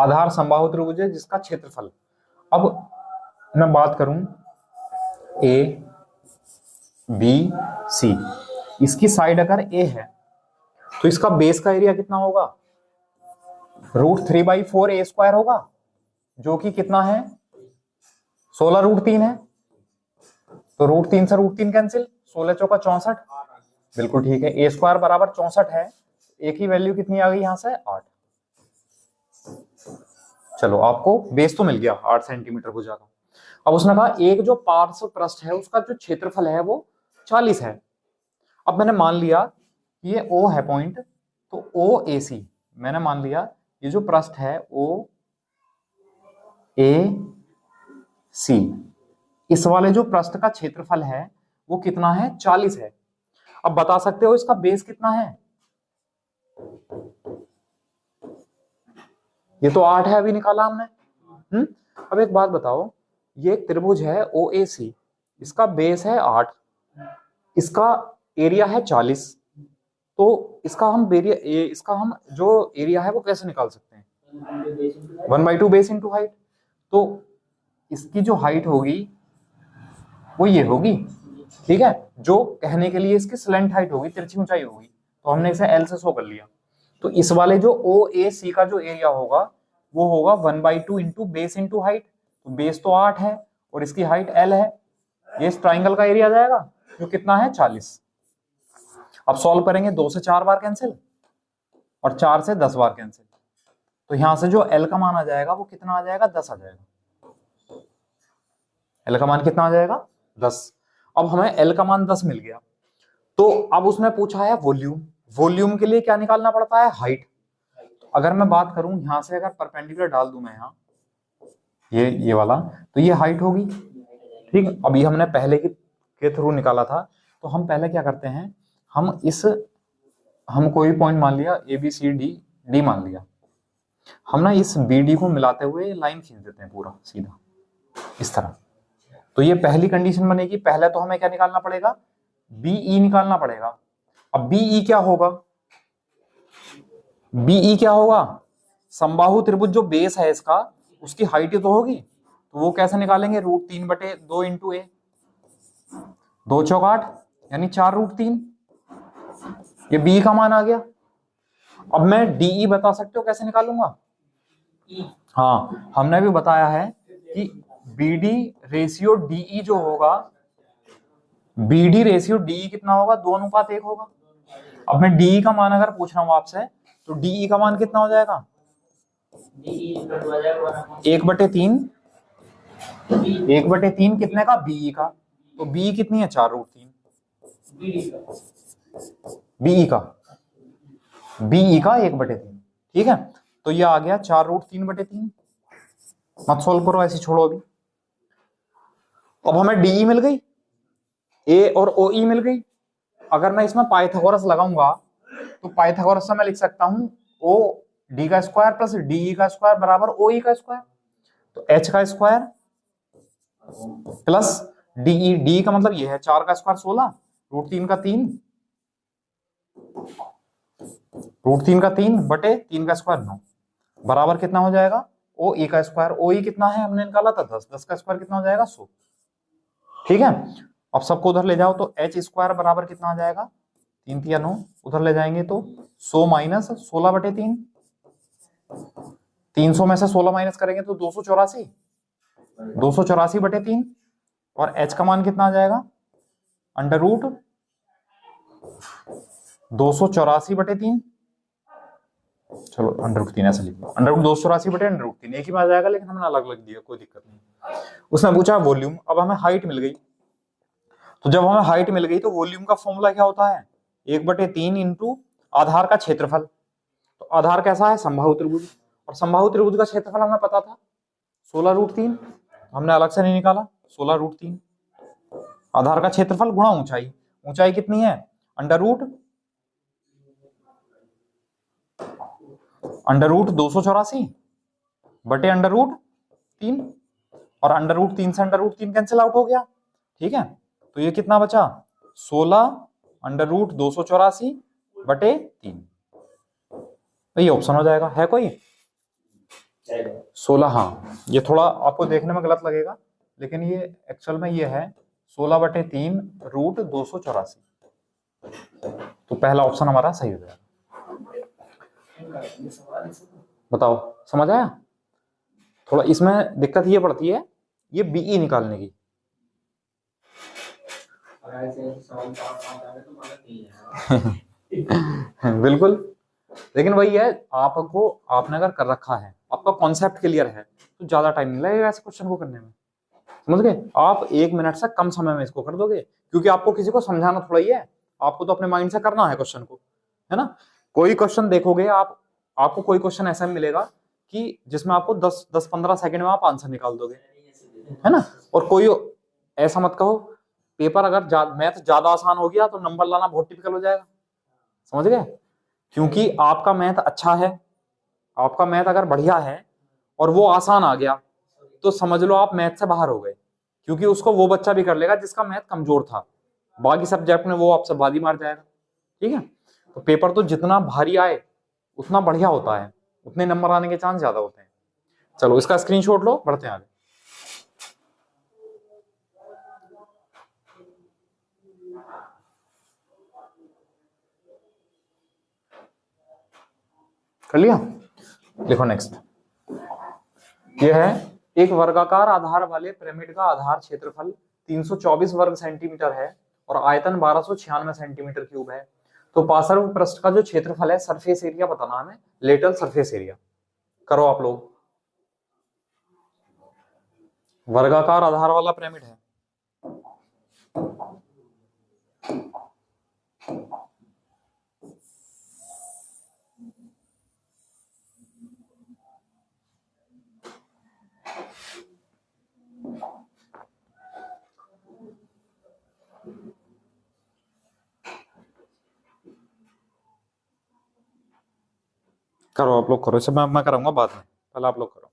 आधार समबाहु त्रिभुज है जिसका क्षेत्रफल, अब मैं बात करूं ए बी सी, इसकी साइड अगर ए है तो इसका बेस का एरिया कितना होगा, √3/4 होगा, जो कि कितना है 16√3 है। तो √3 से √3 कैंसिल, 16 चौका 64, बिल्कुल ठीक है। a² बराबर 64 है, एक ही वैल्यू कितनी आ गई यहां से 8। चलो आपको बेस तो मिल गया 8 सेंटीमीटर भुजा का। अब उसने कहा एक जो पार्श्व पृष्ठ है उसका जो क्षेत्रफल है वो 40 है। अब मैंने मान लिया ये O है पॉइंट, तो OAC मैंने मान लिया ये जो पृष्ठ है OAC, इस वाले जो पृष्ठ का क्षेत्रफल है वो कितना है 40 है। अब बता सकते हो इसका बेस कितना है, ये तो 8 है अभी निकाला हमने। अब एक बात बताओ, ये एक त्रिभुज है OAC, इसका बेस है 8, इसका एरिया है 40, तो इसका हम जो एरिया है वो कैसे निकाल सकते हैं, 1/2 बेस इंटू हाइट। तो इसकी जो हाइट होगी वो ये होगी, ठीक है, जो कहने के लिए इसकी स्लेंट हाइट होगी, तिरछी ऊंचाई होगी, तो हमने इसे L से शो कर लिया। तो इस वाले जो OAC का जो एरिया होगा वो होगा 1/2 इंटू बेस इंटू हाइट, तो बेस तो 8 है और इसकी हाइट L है, ये इस ट्राइंगल का एरिया जाएगा जो कितना है 40। अब सॉल्व करेंगे, 2 से 4 बार कैंसिल और 4 से 10 बार कैंसिल, तो यहां से जो L का मान आ जाएगा वो कितना आ जाएगा 10 आ जाएगा। L का मान कितना आ जाएगा 10। अब हमें L का मान 10 मिल गया, तो अब उसने पूछा है वॉल्यूम, वॉल्यूम के लिए क्या निकालना पड़ता है, हाइट। अगर मैं बात करूं यहां से अगर परपेंडिकुलर डाल दूं मैं यहाँ ये वाला, तो ये हाइट होगी, ठीक। अभी हमने पहले के थ्रू निकाला था, तो हम पहले क्या करते हैं, हम कोई पॉइंट मान लिया ABCD मान लिया, हम ना इस BD को मिलाते हुए लाइन खींच देते हैं पूरा सीधा इस तरह। तो ये पहली कंडीशन बनेगी, पहले तो हमें क्या निकालना पड़ेगा, BE निकालना पड़ेगा। अब BE क्या होगा, BE क्या होगा, समबाहु त्रिभुज जो बेस है इसका उसकी हाइट ही तो होगी, तो वो कैसे निकालेंगे, √3/2 इंटू A, 2 चौक 8 यानी 4√3, ये BE का मान आ गया। अब मैं DE बता सकते हो कैसे निकालूंगा, हाँ हमने भी बताया है कि BD रेशियो DE जो होगा, BD रेशियो DE कितना होगा, 2:1 होगा। अब मैं DE का मान अगर पूछ रहा हूं आपसे, तो DE का मान कितना हो जाएगा, 1/3, 1/3 कितने का, BE का, तो BE कितनी है 4√3, BE का 1/3, ठीक है। तो ये आ गया 4√3/3, मत सोल्व करो ऐसे छोड़ो अभी। अब हमें DE मिल गई, A और OE मिल गई। अगर मैं इसमें पाइथागोरस लगाऊंगा तो पाइथागोरस से मैं लिख सकता हूं OD² प्लस DE² बराबर OE², तो H² प्लस DE का मतलब ये है 4² 16, √3 का 3, बटे 3² 9, बराबर कितना हो जाएगा OE²। OE कितना है हमने निकाला था 10, 10 का स्क्वायर कितना हो जाएगा 100, ठीक है। अब सबको उधर ले जाओ तो H² बराबर कितना आ जाएगा, 3 3 9, उधर ले जाएंगे तो 100 माइनस 16/3, 300 में से 16 माइनस करेंगे तो 284, 284/3, और H का मान कितना आ जाएगा, √284/3, चलो √3 ऐसा लिख लो, √284/√3 एक ही में आ जाएगा, लेकिन हमने अलग अलग दिया, कोई दिक्कत नहीं। उसने पूछा वॉल्यूम, अब हमें हाइट मिल गई, तो जब हमें हाइट मिल गई तो वॉल्यूम का फॉर्मूला क्या होता है, 1/3 इंटू आधार का क्षेत्रफल। तो आधार कैसा है, समबाहु त्रिभुज, और समबाहु त्रिभुज का क्षेत्रफल हमें पता था 16√3, हमने अलग से नहीं निकाला, 16√3 आधार का क्षेत्रफल गुणा ऊंचाई, ऊंचाई कितनी है, √284 बटे √3, और √3 से √3 कैंसिल आउट हो गया, ठीक है। तो ये कितना बचा, 16 √284/3, तो ये ऑप्शन हो जाएगा। है कोई 16, हाँ ये थोड़ा आपको देखने में गलत लगेगा, लेकिन ये एक्चुअल में ये है 16/3 रूट 284। तो पहला ऑप्शन हमारा सही हो जाएगा। बताओ समझ आया? थोड़ा इसमें दिक्कत ये पड़ती है ये बीई निकालने की। बिल्कुल, लेकिन वही है, आपको आपने अगर कर रखा है, आपका कॉन्सेप्ट क्लियर है, तो ज्यादा टाइम नहीं लगेगा ऐसे क्वेश्चन को करने में। समझ गए? आप 1 मिनट से कम समय में इसको कर दोगे, क्योंकि आपको किसी को समझाना थोड़ा ही है, आपको तो अपने माइंड से करना है क्वेश्चन को, है ना। कोई क्वेश्चन देखोगे आप, आपको कोई क्वेश्चन ऐसा मिलेगा कि जिसमें आपको 10-15 सेकंड में आप आंसर निकाल दोगे, है ना। और कोई ऐसा मत कहो पेपर अगर मैथ ज्यादा आसान हो गया तो नंबर लाना बहुत टिपिकल हो जाएगा। समझ गए? क्योंकि आपका मैथ अच्छा है, आपका मैथ अगर बढ़िया है और वो आसान आ गया तो समझ लो आप मैथ से बाहर हो गए, क्योंकि उसको वो बच्चा भी कर लेगा जिसका मैथ कमजोर था, बाकी सब्जेक्ट में वो आपसे बाजी मार जाएगा। ठीक है, तो पेपर तो जितना भारी आए उतना बढ़िया होता है, उतने नंबर आने के चांस ज्यादा होते हैं। चलो इसका स्क्रीनशॉट लो, बढ़ते हैं आगे। कर लिया? देखो नेक्स्ट, ये है एक वर्गाकार आधार वाले पिरामिड का आधार क्षेत्रफल 324 वर्ग सेंटीमीटर है और आयतन 1296 सेंटीमीटर क्यूब है। तो पार्श्व पृष्ठ का जो क्षेत्रफल है, सरफेस एरिया बताना हमें, लेटरल सरफेस एरिया। करो आप लोग। वर्गाकार आधार वाला पिरामिड है, करो आप लोग करो, इसे मैं करूंगा बाद में, पहले आप लोग करो।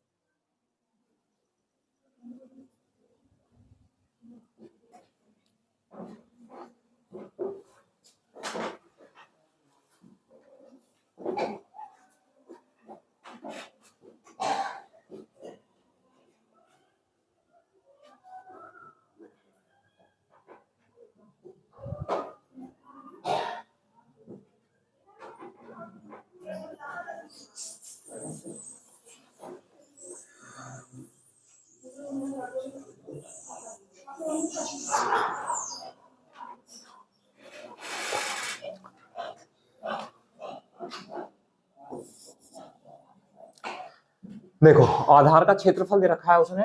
देखो आधार का क्षेत्रफल दे रखा है उसने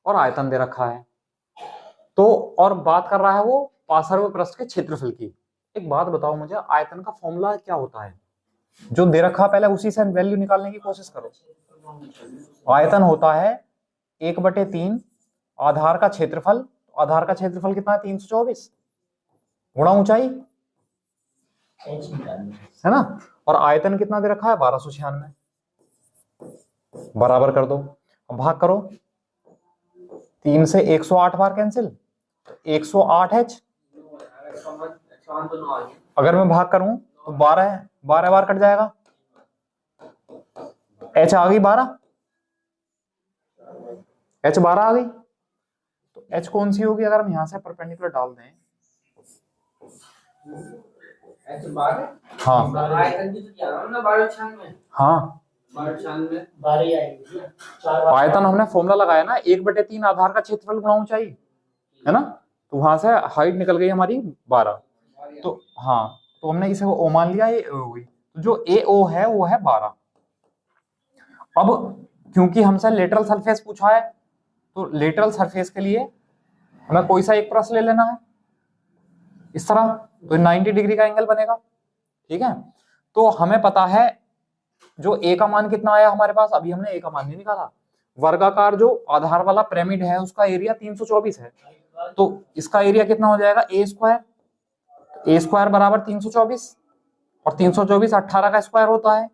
और आयतन दे रखा है, तो और बात कर रहा है वो पार्श्व पृष्ठ के क्षेत्रफल की। एक बात बताओ मुझे, आयतन का फॉर्मूला क्या होता है? जो दे रखा पहले उसी से वैल्यू निकालने की कोशिश करो। आयतन होता है 1/3 आधार का क्षेत्रफल। आधार का क्षेत्रफल कितना है? 324 गुणा ऊंचाई, है ना। और आयतन कितना दे रखा है? 1296। बराबर कर दो, अब भाग करो, 3 से 108 बार कैंसिल, 108H। अगर मैं भाग करूं तो 12 बार कट जाएगा, H आ गई 12, H 12 आ गई। तो H कौन सी होगी? अगर हम यहां से परपेंडिकुलर डाल दें, हाँ हाँ आयतन हमने फॉर्मूला लगाया ना, 1/3 आधार का क्षेत्रफल गुणा ऊंचाई, है ना। तो वहां से हाइट निकल गई हमारी 12। तो हाँ, तो हमने इसे ओ मान लिया, ये ओ हुई, तो जो ए ओ है वो है 12। अब क्योंकि हमसे लेटरल सरफेस पूछा है, तो लेटरल सरफेस के लिए हमें कोई सा एक प्रश्न ले लेना है इस तरह, तो 90 डिग्री का एंगल बनेगा। ठीक है, तो हमें पता है जो ए का मान कितना आया हमारे पास, अभी हमने ए का मान नहीं निकाला। वर्गाकार जो आधार वाला पिरामिड है उसका एरिया 324 है, तो इसका एरिया कितना हो जाएगा? ए स्क्वायर। ए स्क्वायर बराबर 324, और 324 18 का स्क्वायर होता है,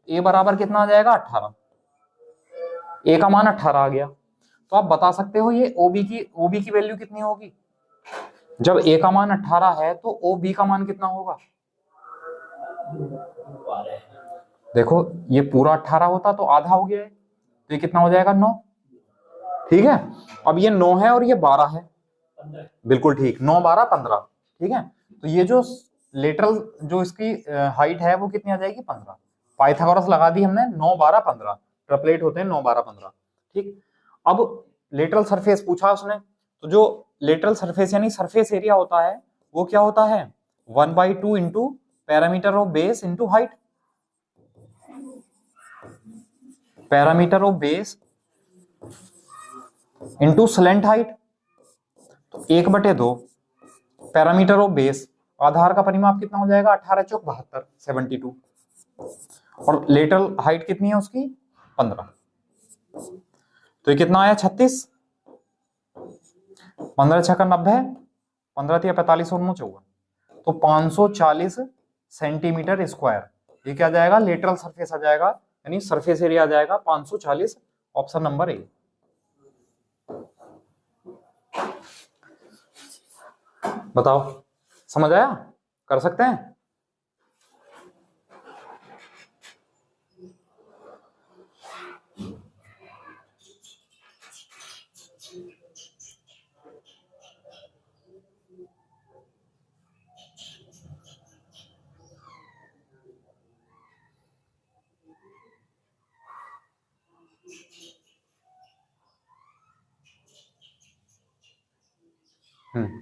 ए बराबर कितना आ जाएगा? 18। ए का मान 18 आ गया, तो आप बता सकते हो ये ओबी की वैल्यू कितनी होगी? जब ए का मान 18 है तो ओ बी का मान कितना होगा? देखो ये पूरा 18 होता तो आधा हो गया है, तो ये कितना हो जाएगा 9। ठीक है, अब ये 9 है और ये 12 है, बिल्कुल ठीक, 9 12 15। ठीक है, तो ये जो लेटरल जो इसकी हाइट है वो कितनी आ जाएगी 15। पाइथागोरस लगा दी हमने, 9 12 15, ट्रिपलेट होते हैं 9 12 15। ठीक, अब लेटरल सरफेस पूछा उसने, तो जो लेटरल सरफेस यानी सरफेस एरिया होता है वो क्या होता है 1/2 into parameter of base into height. Parameter of base into slant height, तो 1/2 पैरामीटर ऑफ बेस, आधार का परिमाप कितना हो जाएगा 18 चौक 72 72, और लेटरल हाइट कितनी है उसकी 15, तो ये कितना आया 36। 15 छक्का 90, 15 तिया 45 और 9 54, तो 540 सेंटीमीटर स्क्वायर। ये क्या आ जाएगा लेटरल सरफेस आ जाएगा, यानी सरफेस एरिया आ जाएगा 540, ऑप्शन नंबर ए। बताओ समझ आया, कर सकते हैं?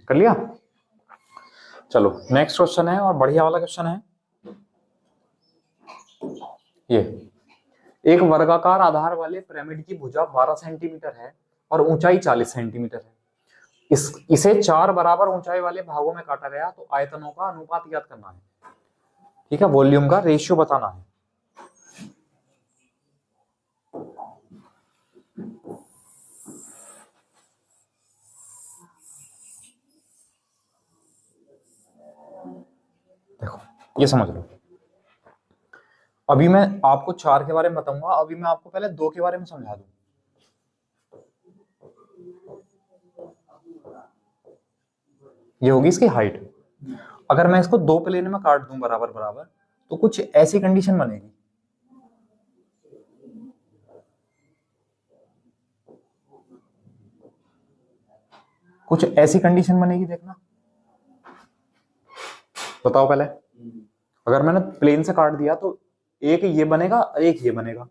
कर लिया। चलो नेक्स्ट क्वेश्चन है, और बढ़िया वाला क्वेश्चन है ये। एक वर्गाकार आधार वाले पिरामिड की भुजा 12 सेंटीमीटर है और ऊंचाई 40 सेंटीमीटर है। इसे 4 बराबर ऊंचाई वाले भागों में काटा गया, तो आयतनों का अनुपात याद करना है। ठीक है, वॉल्यूम का रेशियो बताना है। देखो ये समझ लो, अभी मैं आपको 4 के बारे में बताऊंगा, अभी मैं आपको पहले 2 के बारे में समझा दूं। ये होगी इसकी हाइट। अगर मैं इसको 2 प्लेन में काट दूं बराबर बराबर, तो कुछ ऐसी कंडीशन बनेगी। कुछ ऐसी कंडीशन बनेगी, देखना। बताओ पहले, अगर मैंने प्लेन से काट दिया तो एक ये बनेगा, एक ये बनेगा,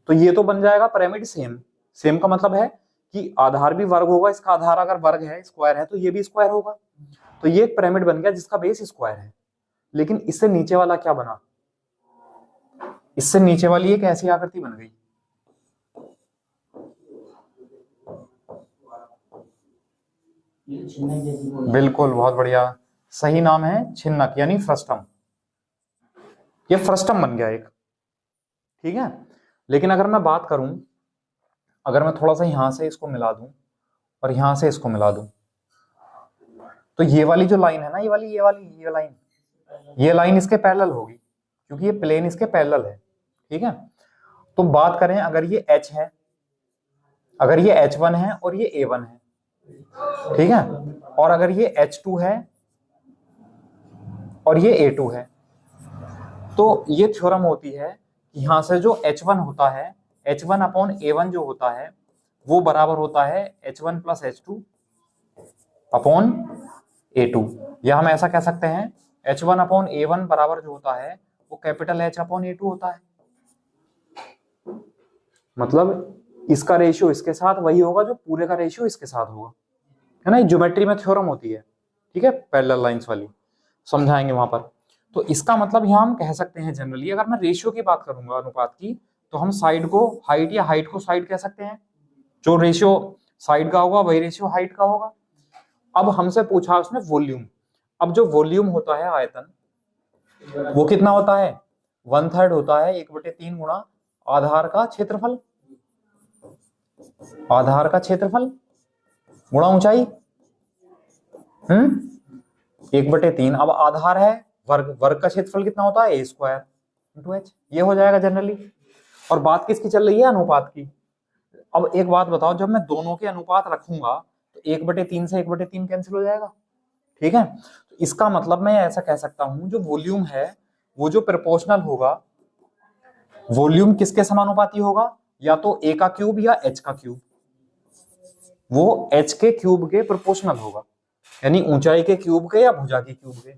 तो ये तो बन जाएगा पिरामिड सेम। सेम का मतलब है कि आधार भी वर्ग होगा, इसका आधार अगर वर्ग है स्क्वायर है तो ये भी स्क्वायर होगा, तो ये एक पिरामिड बन गया जिसका बेस स्क्वायर है। लेकिन इससे नीचे वाला क्या बना, इससे नीचे वाली एक ऐसी आकृति बन गई। बिल्कुल, बहुत बढ़िया, सही नाम है छिन्नक यानी फ्रस्टम। ये फ्रस्टम बन गया एक। ठीक है, लेकिन अगर मैं बात करूं, अगर मैं थोड़ा सा यहां से इसको मिला दूं और यहां से इसको मिला दूं, तो ये वाली जो लाइन है ना, ये लाइन इसके पैरेलल होगी, क्योंकि ये प्लेन इसके पैरेलल है। ठीक है, तो बात करें अगर ये H है, अगर ये H1 है और ये A1 है, ठीक है, और अगर ये H2 है और ये A2 है, तो ये थ्योरम होती है कि यहां से जो H1 होता है, H1 अपॉन A1 जो होता है वो बराबर होता है H1 plus H2 upon A2, या हम ऐसा कह सकते हैं H1 अपॉन A1 बराबर जो होता है वो कैपिटल H अपॉन A2 होता है। मतलब इसका रेशियो इसके साथ वही होगा जो पूरे का रेशियो इसके साथ होगा, है ना। ज्योमेट्री में थ्योरम होती है, ठीक है, पैरेलल लाइंस वाली, समझाएंगे वहां पर। तो इसका मतलब यहाँ हम कह सकते हैं जनरली, अगर मैं रेशियो की बात करूंगा अनुपात की, तो हम साइड को हाइट या हाइट को साइड कह सकते हैं। जो रेशियो साइड का होगा वही रेशियो हाइट का होगा। अब हमसे पूछा उसने वॉल्यूम। अब जो वॉल्यूम होता है आयतन, वो कितना होता है 1/3 होता है 1/3 गुणा आधार का क्षेत्रफल, आधार का क्षेत्रफल गुणा ऊंचाई, 1/3। अब आधार है वर्ग, वर्ग का क्षेत्रफल कितना होता है A² इंटू H, ये हो जाएगा जनरली। और बात किसकी चल रही है अनुपात की। अब एक बात बताओ, जब मैं दोनों के अनुपात रखूंगा तो 1/3 से 1/3 कैंसिल हो जाएगा, ठीक है। तो इसका मतलब मैं ऐसा कह सकता हूं जो वॉल्यूम है वो जो प्रोपोर्शनल होगा, वॉल्यूम किसके समानुपाती होगा, या तो a का क्यूब या h का क्यूब, वो h के क्यूब के प्रोपोर्शनल होगा, यानी ऊंचाई के क्यूब के या भुजा के क्यूब के।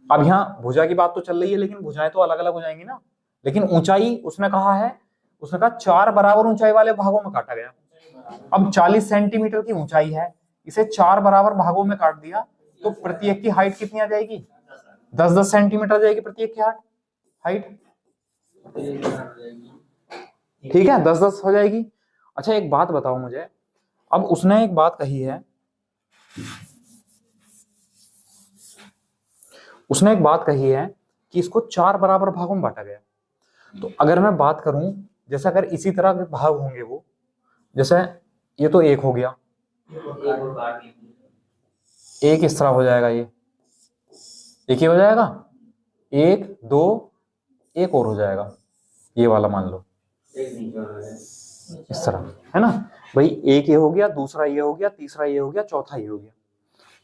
अब यहाँ भुजा की बात तो चल रही है, लेकिन भुजाएं तो अलग अलग हो जाएंगी ना, लेकिन ऊंचाई उसने कहा है, उसने कहा 4 बराबर ऊंचाई वाले भागों में काटा गया। अब 40 सेंटीमीटर की ऊंचाई है, इसे 4 बराबर भागों में काट दिया, तो प्रत्येक की हाइट कितनी आ जाएगी? 10-10 सेंटीमीटर आ जाएगी प्रत्येक की हाइट। ठीक है, 10-10 हो जाएगी। अच्छा एक बात बताओ मुझे, अब उसने एक बात कही है, उसने एक बात कही है कि इसको 4 बराबर भागों में बांटा गया। तो अगर मैं बात करूं, जैसे अगर इसी तरह के भाग होंगे वो, जैसे ये तो एक हो गया, एक इस तरह हो जाएगा, ये एक ही हो जाएगा, 1 2 एक और हो जाएगा, ये वाला मान लो इस तरह, है ना भाई। एक ये हो गया, दूसरा ये हो गया, तीसरा ये हो गया, चौथा ये हो गया।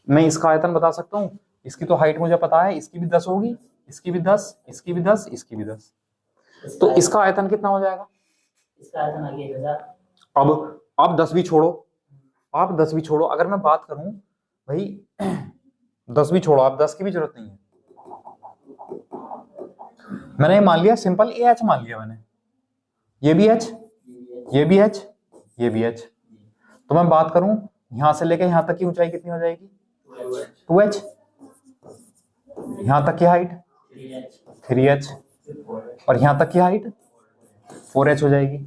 मैं इसका आयतन बता सकता हूँ, इसकी तो हाइट मुझे पता है, इसकी भी 10 होगी, इसकी भी 10, इसकी भी 10, इसकी भी 10, तो इसका आयतन कितना हो जाएगा? इसका आयतन आगे 1000। अब आप 10 भी छोड़ो, आप 10 भी छोड़ो, अगर मैं बात करूं भाई 10 भी छोड़ो, आप 10 की भी जरूरत नहीं है, मैंने मान लिया सिंपल ए एच मान लिया मैंने, ये भी एच, ये भी एच, ये भी एच, तो मैं बात करूं यहां से लेके यहां तक की ऊंचाई कितनी हो जाएगी? 2h, यहां तक की हाइट 3h, और यहां तक की हाइट 4h हो जाएगी।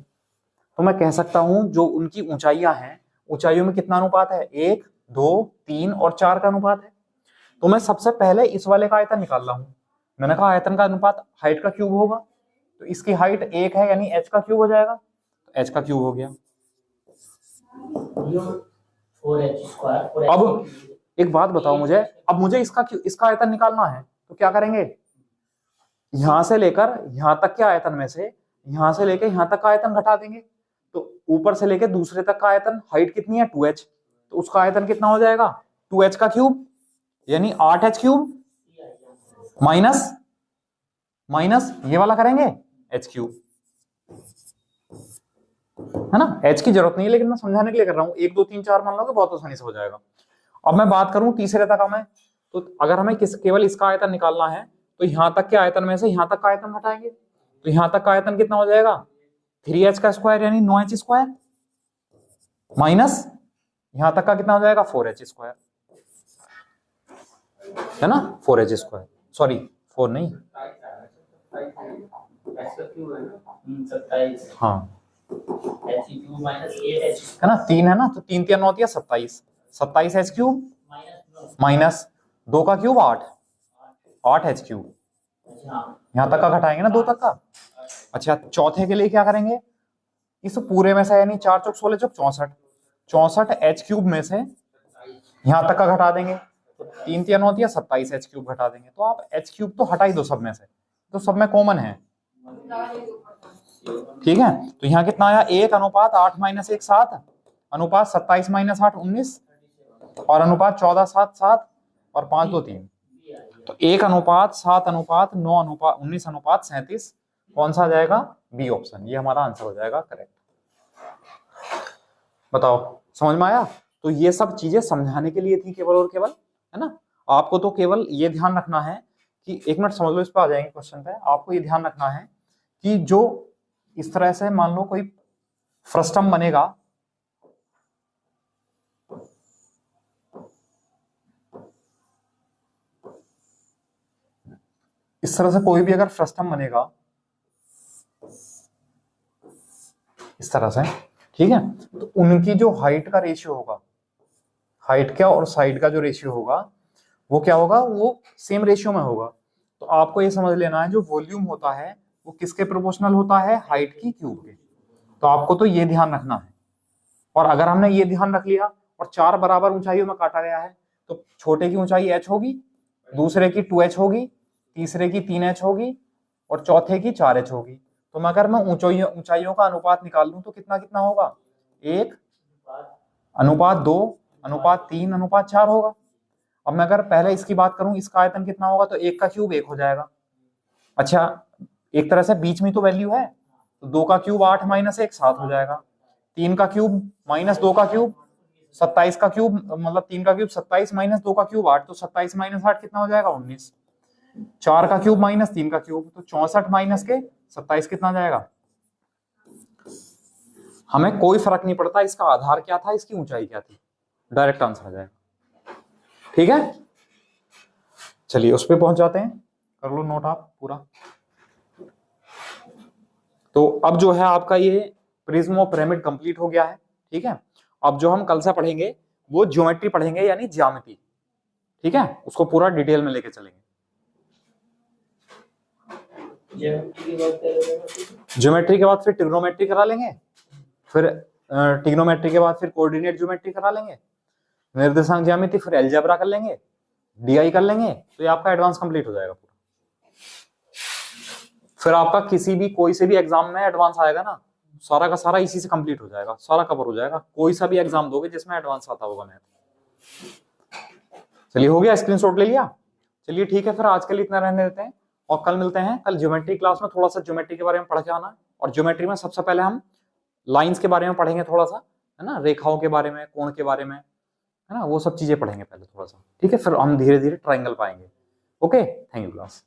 तो मैं कह सकता हूं जो उनकी ऊंचाइयां हैं, ऊंचाइयों में कितना अनुपात है? 1 2 3 और 4 का अनुपात है। तो मैं सबसे पहले इस वाले का आयतन निकाल रहा हूं, मैंने कहा आयतन का अनुपात हाइट का क्यूब होगा, तो इसकी हाइट 1 है, यानी h का क्यूब हो जाएगा, तो h का क्यूब हो गया। अब एक बात बताओ मुझे, अब मुझे इसका आयतन निकालना है, तो क्या करेंगे? यहां से लेकर यहां तक के आयतन में से यहां से लेकर यहां तक का आयतन घटा देंगे, तो ऊपर से लेकर दूसरे तक का आयतन, हाइट कितनी है? 2h, तो उसका आयतन कितना हो जाएगा? 2h का क्यूब, यानी 8h क्यूब, माइनस माइनस ये वाला करेंगे h क्यूब, है ना। h की जरूरत नहीं है, लेकिन मैं समझाने के लिए कर रहा हूं, 1 2 3 4 मान लोगे बहुत आसानी से हो जाएगा। अब मैं बात करूं तीसरे तक में, तो अगर हमें केवल इसका आयतन निकालना है, तो यहां तक के आयतन में से यहां तक का आयतन घटाएंगे, तो यहां तक का आयतन कितना हो जाएगा? 3h का स्क्वायर, यानी 9h स्क्वायर, माइनस यहां तक का कितना हो जाएगा? 4h स्क्वायर, है ना, 4h स्क्वायर, सॉरी 4 नहीं, हाँ है ना, 3 है ना, तो 3 3 9 27, 27h क्यूब माइनस 2 का क्यूब 8h क्यूब, यहां तक का घटाएंगे ना 2 तक का। अच्छा चौथे के लिए क्या करेंगे? इस पूरे में से, यानी 4 चौक 16 चौक 64, 64h क्यूब में से यहां तक का घटा देंगे, तो 3 3 9 27h क्यूब घटा देंगे, तो आप h क्यूब तो हटा ही दो सब में से, तो सब में कॉमन है, ठीक है। तो यहाँ कितना आया? 1 अनुपात 8 माइनस 1 7, अनुपात 27 माइनस 8 19, और अनुपात 14 7 7, और 5 2 3, तो 1 अनुपात 7 अनुपात 9 अनुपात 19 अनुपात 37, कौन सा आ जाएगा? बी ऑप्शन, ये हमारा आंसर हो जाएगा करेक्ट। बताओ समझ में आया? तो ये सब चीजें समझाने के लिए थी केवल और केवल, है ना। आपको तो केवल ये ध्यान रखना है कि, एक मिनट समझ लो, इस पर आ जाएंगे क्वेश्चन पे, आपको ये ध्यान रखना है कि जो इस तरह से मान लो कोई फ्रस्टम बनेगा, इस तरह से कोई भी अगर फ्रस्टम बनेगा इस तरह से, ठीक है, तो उनकी जो हाइट का रेशियो होगा, हाइट क्या और साइड का जो रेशियो होगा वो क्या होगा? वो सेम रेशियो में होगा। तो आपको ये समझ लेना है जो वॉल्यूम होता है वो किसके प्रोपोर्शनल होता है? हाइट की क्यूब के। तो आपको तो ये ध्यान रखना है, और अगर हमने ये ध्यान रख लिया और 4 बराबर ऊंचाइयों में काटा गया है, तो छोटे की ऊंचाई h होगी, दूसरे की 2h होगी, तीसरे की 3h होगी, और चौथे की 4h होगी। तो अगर मैं ऊंचाइयों का अनुपात निकाल लूं तो कितना कितना होगा? 1 अनुपात 2 अनुपात 3 अनुपात 4 होगा। अब मैं अगर पहले इसकी बात करूं, इसका आयतन कितना होगा? तो 1 का क्यूब 1 हो जाएगा। अच्छा एक तरह से बीच में तो वैल्यू है, तो 2 का क्यूब 8 माइनस 1 7 हो जाएगा। 3 का क्यूब माइनस 2 का क्यूब 27 का क्यूब, मतलब 3 का क्यूब 27 माइनस 2 का क्यूब 8, तो 27 माइनस 8 कितना हो जाएगा 19। 4 का क्यूब माइनस 3 का क्यूब, तो 64 माइनस के 27 कितना जाएगा। हमें कोई फर्क नहीं पड़ता इसका आधार क्या था, इसकी ऊंचाई क्या थी, डायरेक्ट आंसर आ जाएगा। ठीक है, चलिए उस पर पहुंच जाते हैं, कर लो नोट आप पूरा। तो अब जो है आपका ये प्रिज्म ऑफ पिरामिड कंप्लीट हो गया है। ठीक है, अब जो हम कल से पढ़ेंगे वो ज्योमेट्री पढ़ेंगे, यानी ज्यामिति। ठीक है, उसको पूरा डिटेल में लेके चलेंगे। ज्योमेट्री के बाद फिर ट्रिग्नोमेट्री करा लेंगे, फिर ट्रिग्नोमेट्री के बाद फिर कोऑर्डिनेट ज्योमेट्री करा लेंगे, निर्देशांक ज्यामिति, फिर अलजेब्रा कर लेंगे, डीआई कर लेंगे, तो ये आपका एडवांस कंप्लीट हो जाएगा पूरा। फिर आपका किसी भी कोई से भी एग्जाम में एडवांस आएगा ना, सारा का सारा इसी से कंप्लीट हो जाएगा, सारा कवर हो जाएगा। कोई सा भी एग्जाम दोगे जिसमें एडवांस आता होगा मैथ। चलिए हो गया, स्क्रीनशॉट ले लिया। चलिए ठीक है, फिर आज के लिए इतना रहने देते हैं और कल मिलते हैं। कल ज्योमेट्री क्लास में थोड़ा सा ज्योमेट्री के बारे में पढ़ के आना, और ज्योमेट्री में सबसे पहले हम लाइंस के बारे में पढ़ेंगे थोड़ा सा, है ना, रेखाओं के बारे में, कोण के बारे में, है ना, वो सब चीजें पढ़ेंगे पहले थोड़ा सा। ठीक है, फिर हम धीरे धीरे ट्राइंगल पाएंगे। Okay, thank you class.